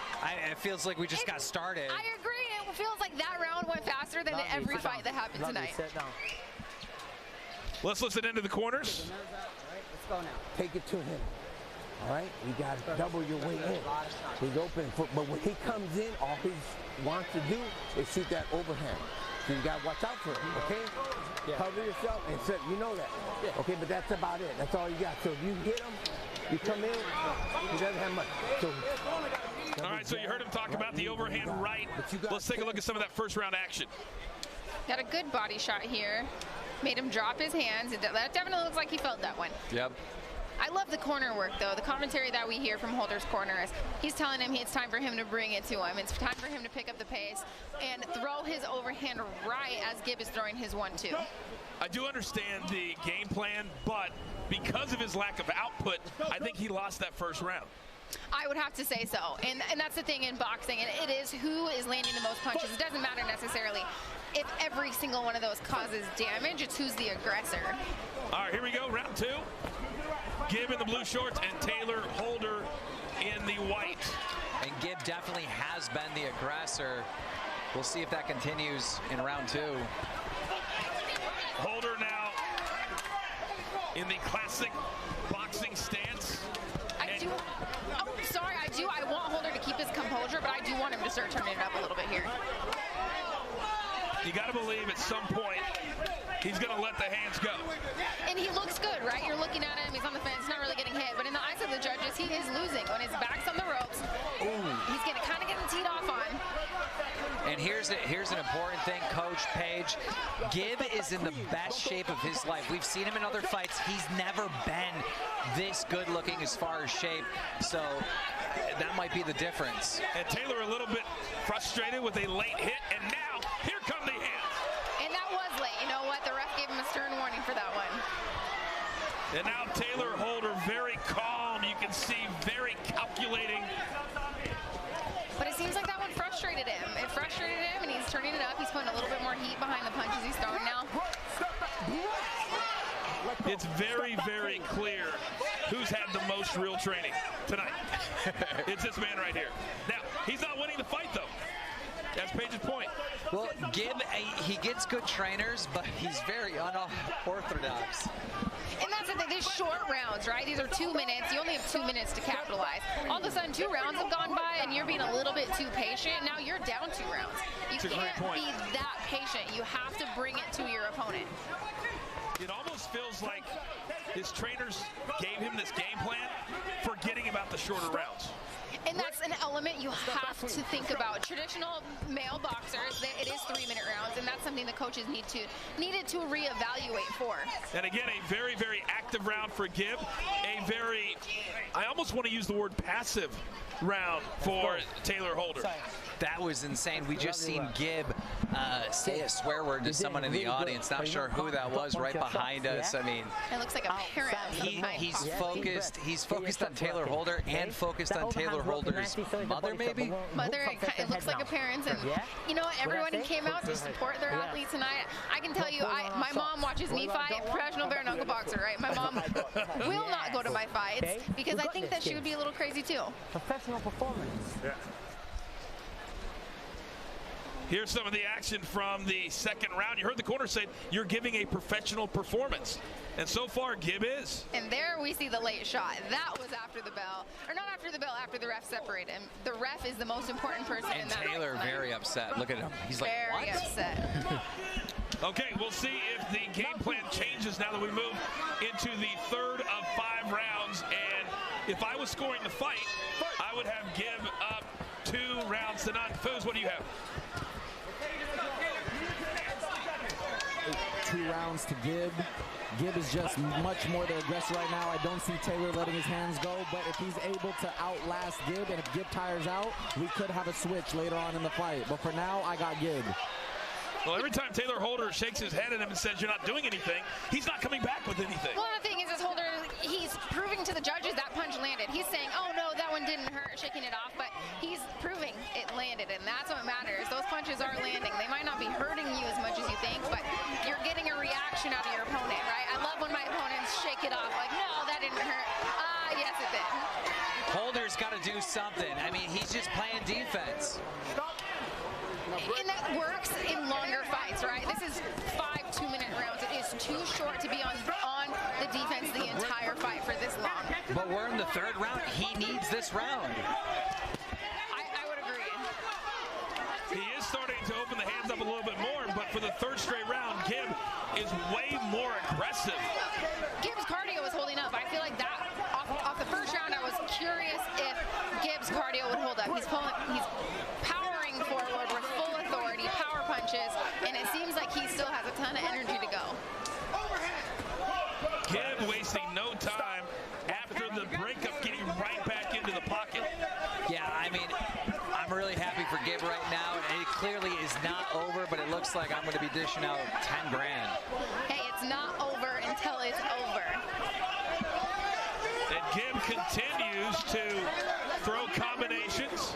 It feels like we just got started. I agree. It feels like that round went faster than every fight that happened tonight. Let's listen into the corners. Let's go now. Take it to him. All right? You got to double your weight in. He's open. But when he comes in, all he wants to do is shoot that overhand. So you got to watch out for him, okay? Yeah. Cover yourself and sit. You know that. Yeah. Okay, but that's about it. That's all you got. So if you hit him, you come in, he doesn't have much. So, all right, so you heard him talk about the overhand right. Let's take a look at some of that first round action. Got a good body shot here. Made him drop his hands. That definitely looks like he felt that one. Yep. I love the corner work, though. The commentary that we hear from Holder's corner is he's telling him it's time for him to bring it to him. It's time for him to pick up the pace and throw his overhand right as Gibb is throwing his 1-2. I do understand the game plan, but because of his lack of output, I think he lost that first round. I would have to say so. And that's the thing in boxing, and it is who is landing the most punches. It doesn't matter necessarily if every single one of those causes damage. It's who's the aggressor. All right, here we go, round 2. Gibb in the blue shorts and Taylor Holder in the white. And Gibb definitely has been the aggressor. We'll see if that continues in round 2. Holder now in the classic boxing stance. I want Holder to keep his composure, but I do want him to start turning it up a little bit here. You got to believe at some point he's going to let the hands go. And he looks good, right? You're looking at him, he's on the fence, he's not really getting hit. But in the eyes of the judges, he is losing. When his back's on the ropes, he's going to kind of get teed off on. And here's an important thing, Coach Paige. Gibb is in the best shape of his life. We've seen him in other fights. He's never been this good looking as far as shape. So that might be the difference. And Taylor a little bit frustrated with a late hit. And now, here come the hands. And that was late. You know what? The ref gave him a stern warning for that one. And now Taylor Holder very calm. You can see very calculating. But it seems like that one frustrated him. It frustrated him, and he's turning it up. He's putting a little bit more heat behind the punches he's throwing now. It's very, very clear who's had the most real training tonight. It's this man right here. Now, he's not winning the fight, though. That's Paige's point. Well, Gibb, he gets good trainers, but he's very unorthodox. And that's the thing, these short rounds, right? These are 2 minutes. You only have 2 minutes to capitalize. All of a sudden, 2 rounds have gone by, and you're being a little bit too patient. Now you're down 2 rounds. You can't be that patient. You have to bring it to your opponent. It almost feels like his trainers gave him this game plan, forgetting about the shorter rounds. And that's an element you have to think about. Traditional male boxers, it is 3-minute rounds, and that's something the coaches needed to reevaluate for. And again, a very, very active round for Gibb. A very, I almost want to use the word passive round for Taylor Holder. That was insane. We just seen Gibb say a swear word to someone in the audience. Not sure who that was right behind us. I mean, it looks like a parent. He's focused. He's focused on Taylor Holder and focused on Taylor Holder's mother, maybe. Mother. It looks like a parent, and you know what? Everyone came out to support their athletes tonight. I can tell you, my mom watches me fight, professional bare knuckle boxer, right? My mom will not go to my fights because I think that she would be a little crazy too. Professional performance. Yeah. Here's some of the action from the second round. You heard the corner say you're giving a professional performance. And so far, Gibb is. And there we see the late shot. That was after the bell. Or not after the bell, after the ref separated him. The ref is the most important person in that. And Taylor very upset. Look at him. He's like, what? Very upset. Okay, we'll see if the game plan changes now that we move into the third of 5 rounds. And if I was scoring the fight, I would have Gibb up 2 rounds to none. Foos, what do you have? 2 rounds to Gibb. Gibb is just much more the aggressor right now. I don't see Taylor letting his hands go, but if he's able to outlast Gibb, and if Gibb tires out, we could have a switch later on in the fight. But for now, I got Gibb. Well, every time Taylor Holder shakes his head at him and says you're not doing anything, he's not coming back with anything. Well, the thing is Holder, he's proving to the judges that punch landed. He's saying, oh no, that one didn't hurt, shaking it off, but he's proving it landed, and that's what matters. Those punches are landing. They might not be hurting you as much as you think, but you're getting a reaction out of your opponent, right? I love when my opponents shake it off, like, no, that didn't hurt. Yes, it did. Holder's got to do something. I mean, he's just playing defense. And that works in longer fights, right? This is 5 2-minute rounds. It is too short to be on the defense the entire fight for this long. But we're in the 3rd round. He needs this round. I would agree. He is starting to open the hands up a little bit more, but for the 3rd straight round, Gibb is way more aggressive. Gibb's cardio was holding up. I feel like that off the 1st round, I was curious if Gibb's cardio would hold up. He's powering forward with full authority, power punches, and it seems like he still has a ton of energy to go. Gibb wasting no time after the breakup, getting right back into the pocket. Yeah, I mean, I'm really happy for Gibb right now. It clearly is not over, but it looks like I'm going to be dishing out 10 grand. Hey, it's not over until it's over. And Gibb continues to throw combinations.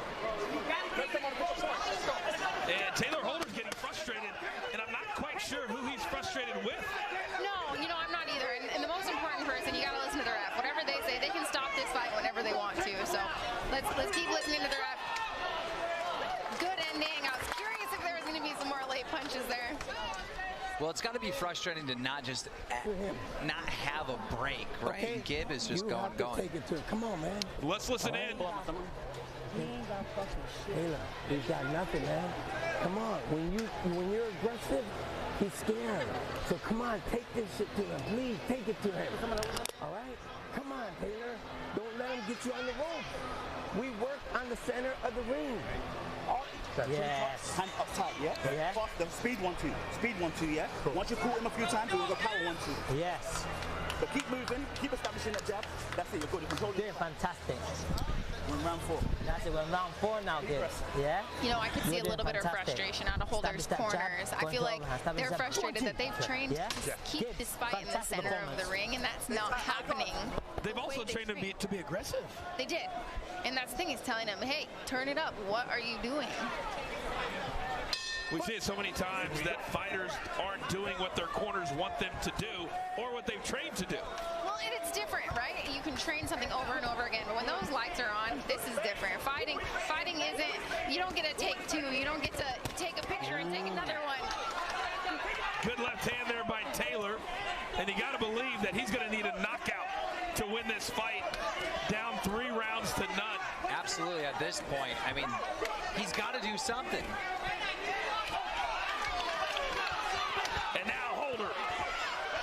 And Taylor Holder's getting frustrated, and I'm not quite sure who he's frustrated with. No, I'm not either. And the most important person, you got to listen to the ref. Whatever they say, they can stop this fight whenever they want to. So let's keep listening to the ref. Good ending. I was curious if there was going to be some more late punches there. Well, it's got to be frustrating to not have a break, right? Okay. Gibb is just going. Take it to him. Come on, man. Let's listen in. Taylor, he's got nothing, man. Come on. When you're aggressive, he's scared. So come on, take this shit to him. Please take it to him. All right? Come on, Taylor. Don't let him get you on the rope. We work on the center of the ring. Yes. Hand up tight, yeah? Yeah. Faster. Speed 1-2. Speed 1-2, yeah? Once you caught him a few times, it was a power 1-2. Yes. But keep moving, keep establishing that jab. That's it, you're good. You control it. Fantastic. We're in round 4. That's it, we're in round 4 now, Gibb. Yeah? I could see a little bit of frustration out of Holder's corners. I feel like they're frustrated that they've trained to keep this fight in the center of the ring, and that's not happening. They've also trained him to be aggressive. They did. And that's the thing, he's telling him, hey, turn it up. What are you doing? We see it so many times that fighters aren't doing what their corners want them to do or what they've trained to do. Well, and it's different, right? You can train something over and over again, but when those lights are on, this is different. Fighting isn't, you don't get to take 2. You don't get to take a picture and take another one. Good left hand there by Taylor, and you got to believe that he's going to need a knockout to win this fight, down 3 rounds to none. Absolutely, at this point, I mean, he's got to do something. And now Holder,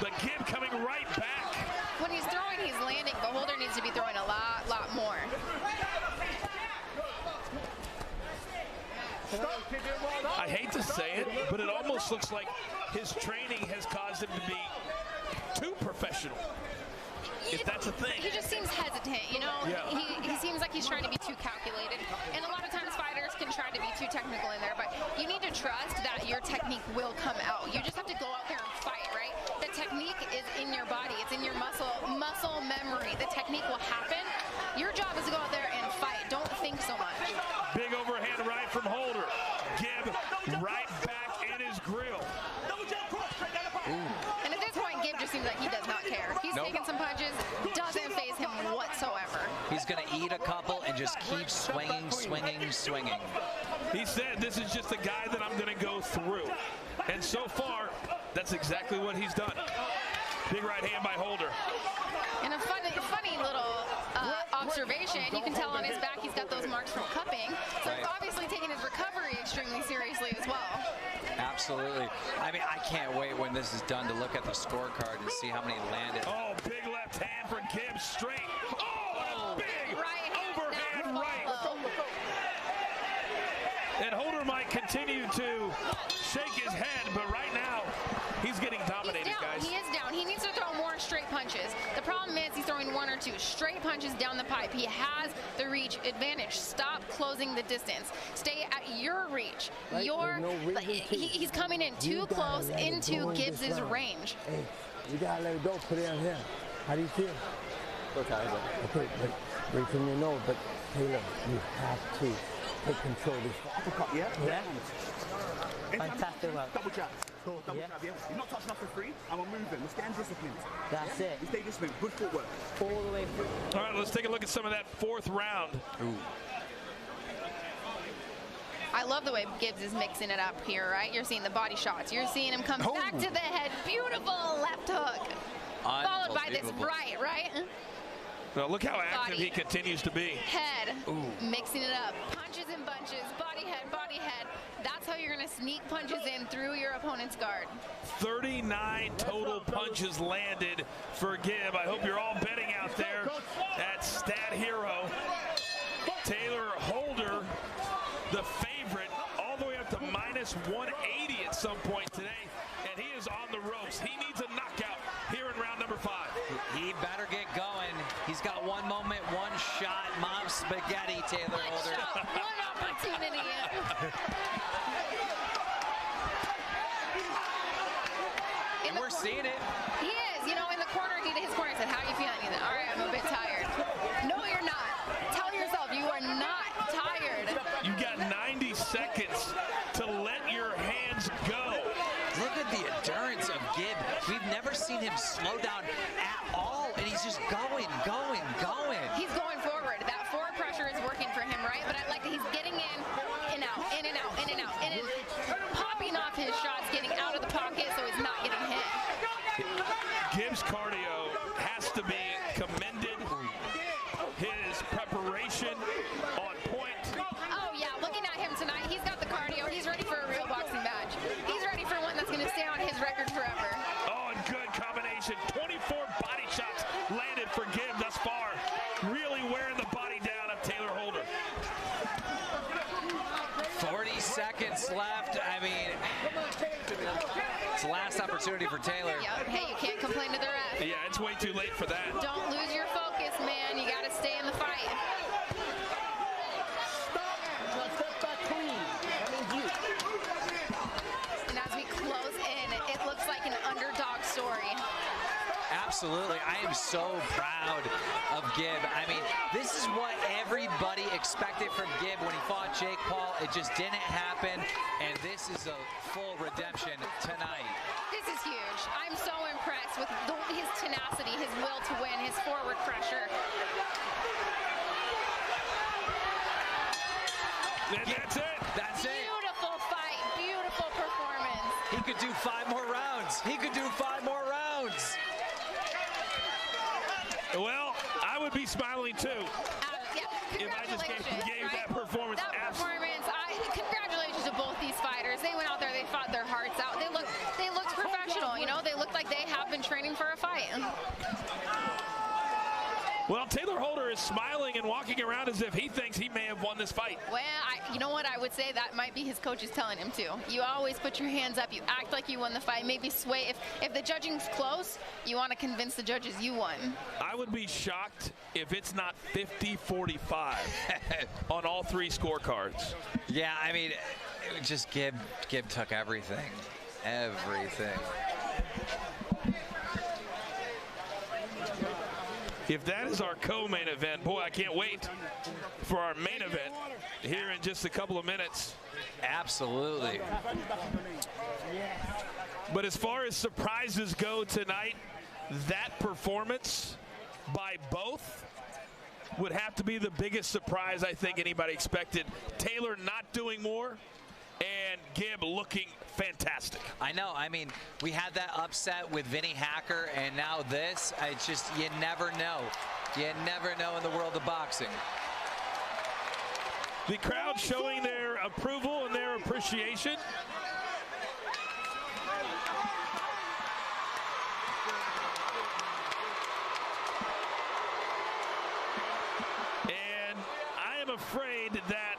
but Gibb coming right back. When he's throwing, he's landing, but Holder needs to be throwing a lot more. I hate to say it, but it almost looks like his training has caused him to be too professional. If that's a thing. He just seems hesitant, you know? Yeah. He seems like he's trying to be too calculated. And a lot of times fighters can try to be too technical in there, but you need to trust that your technique will come out. You just have to go out there and fight, right? The technique is in your body. It's in your muscle memory. The technique will happen. Your job is to go out there and fight. Don't think so much. Big overhand right from Holder. Gibb right back in his grill. And at this point, Gibb just seems like he does not care. He's taking some punches, doesn't faze him whatsoever. He's going to eat a couple and just keep swinging, swinging, swinging. He said, this is just a guy that I'm going to go through. And so far, that's exactly what he's done. Big right hand by Holder. And a funny little observation, you can tell on his back he's got those marks from cupping. So he's obviously taking his recovery extremely seriously as well. Absolutely. I mean, I can't wait when this is done to look at the scorecard and see how many landed. Oh, big left hand for Gibb straight. Oh, big overhand right. And Holder might continue to shake his head, but right now he's getting dominated, guys. He is down. He needs to throw more straight punches. The problem is he's throwing one or two straight punches down the pipe. He has the reach advantage. Stop closing the distance. Stay at your reach. He's coming in too close into Gibbs's range. Hey, you gotta let it go. Put it on him. How do you feel? Okay, but right from your nose. But Taylor, you have to take control of this. Yeah. Fantastic. Double jab. Double jab, yeah. You're not touching up for free, and we're moving. We're staying disciplined. That's it. You stay disciplined. Good footwork. All the way through. All right, let's take a look at some of that fourth round. Ooh. I love the way Gibbs is mixing it up here, right? You're seeing the body shots. You're seeing him come back to the head. Beautiful left hook. Followed by this right? Well, look how active he continues to be. Head, mixing it up. Punches and bunches, body head. That's how you're going to sneak punches in through your opponent's guard. 39 total punches landed for Gibb. I hope you're all betting out there at Stat Hero. Taylor Holder, the favorite, all the way up to minus 180 at some point today. And he is on the ropes. He needs a knockout here in round number 5. He better get going. He's got one moment, one shot. Mom spaghetti, Taylor Holder. One opportunity. And we're seeing it. He is. You know, in the corner, his corner said, how are you feeling? He said, all right, I'm a bit tired. No, you're not. Tell yourself you are not tired. You got 90 seconds to let your hands go. Look at the endurance of Gibb. We've never seen him slow down at all, and he's just going. He's going forward. That forward pressure is working for him, right? But I like that he's getting in and out, popping off his shots, getting out of the pocket so he's not getting hit. Gibbs' cardio has to be commended. His preparation on point. Oh, yeah, looking at him tonight, he's got the cardio. He's ready for a real boxing match. He's ready for one that's going to stay on his record forever. Oh, and good combination. 24 body shots landed for Gibb thus far. Really wearing the body down of Taylor Holder. 40 seconds left. I mean, it's the last opportunity for Taylor. Yep. Hey, you can't complain to the ref. Yeah, it's way too late for that. Don't lose your focus, man. You got to stay in the fight. And as we close in, it looks like an underdog story. Absolutely. I am so proud of Gibb. I mean, this is what everybody expected from Gibb when he fought Jake Paul. It just didn't happen, and this is a full redemption tonight. This is huge. I'm so impressed with his tenacity, his will to win, his forward pressure. That's it. That's it. Beautiful fight. Beautiful performance. He could do 5 more rounds. Well, I would be smiling too. If I just gave that performance. That performance, congratulations to both these fighters. They went out there, they fought their hearts out. They looked professional, you know? They looked like they have been training for a fight. Well, Taylor Holder is smiling. smiling and walking around as if he thinks he may have won this fight. Well, you know what? I would say that might be his coaches telling him to. You always put your hands up. You act like you won the fight. Maybe sway. If the judging's close, you want to convince the judges you won. I would be shocked if it's not 50-45 on all three scorecards. Yeah, I mean, just Gibb took everything. Everything. If that is our co-main event, boy, I can't wait for our main event here in just a couple of minutes. Absolutely. But as far as surprises go tonight, that performance by both would have to be the biggest surprise I think anybody expected. Taylor not doing more and Gibb looking fantastic. I know. I mean, we had that upset with Vinny Hacker, and now this. It's just, you never know. You never know in the world of boxing. The crowd showing their approval and their appreciation. And I am afraid that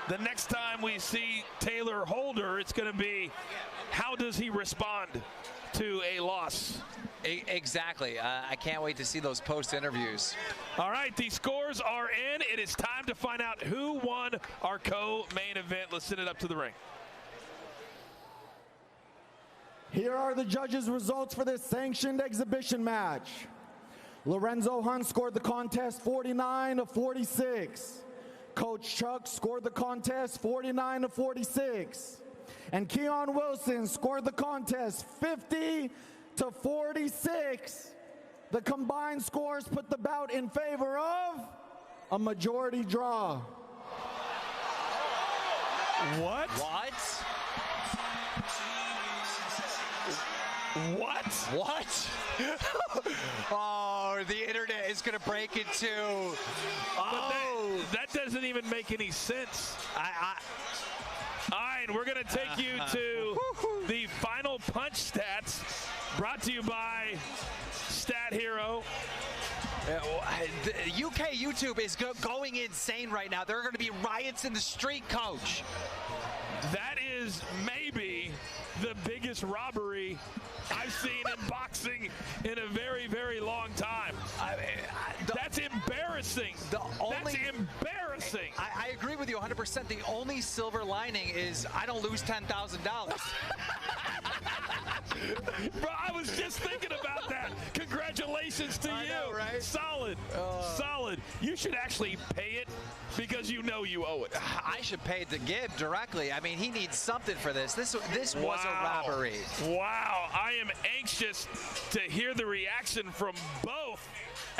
the next time we see Taylor Holder, it's going to be, how does he respond to a loss? Exactly. I can't wait to see those post interviews. All right, the scores are in. It is time to find out who won our co-main event. Let's send it up to the ring. Here are the judges' results for this sanctioned exhibition match. Lorenzo Hunt scored the contest 49-46. Coach Chuck scored the contest 49-46. And Keon Wilson scored the contest 50-46. The combined scores put the bout in favor of a majority draw. What? What? What? Oh, the internet is going to break into. Oh, that doesn't even make any sense. All right, we're going to take you to the final punch stats, brought to you by Stat Hero. The UK YouTube is going insane right now. There are going to be riots in the street, Coach. That is maybe the biggest robbery I've seen in boxing in a very, very long time. That's embarrassing. That's embarrassing. I agree with you 100%. The only silver lining is I don't lose $10,000. Bro, I was just thinking about that. Congratulations to you. Know, right? Solid. Solid. You should actually pay it because you know you owe it. I should pay it to Gibb directly. I mean, he needs something for this. This was a robbery. Wow. I am anxious to hear the reaction from both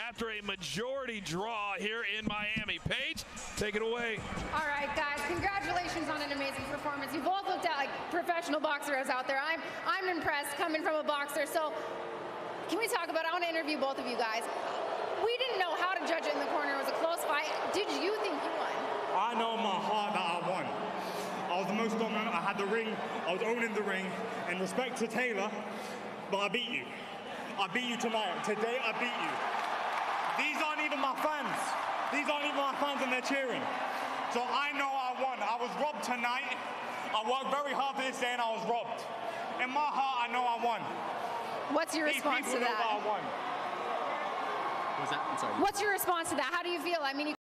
after a majority draw here in Miami. Paige, take it away. All right, guys, congratulations on an amazing performance. You both looked at like professional boxers out there. I'm impressed coming from a boxer. So can we talk about it? I want to interview both of you guys. We didn't know how to judge it in the corner. It was a close fight. Did you think you won? I know in my heart that I won. I was the most dominant. I had the ring. I was owning the ring. In respect to Taylor, but I beat you. I beat you tonight. Today, I beat you. These aren't even my fans. These aren't even my fans and they're cheering. So I know I won. I was robbed tonight. I worked very hard for this day and I was robbed. In my heart, I know I won. What's your response to that? Know that I won. Was that? I'm sorry. What's your response to that? How do you feel? I mean, you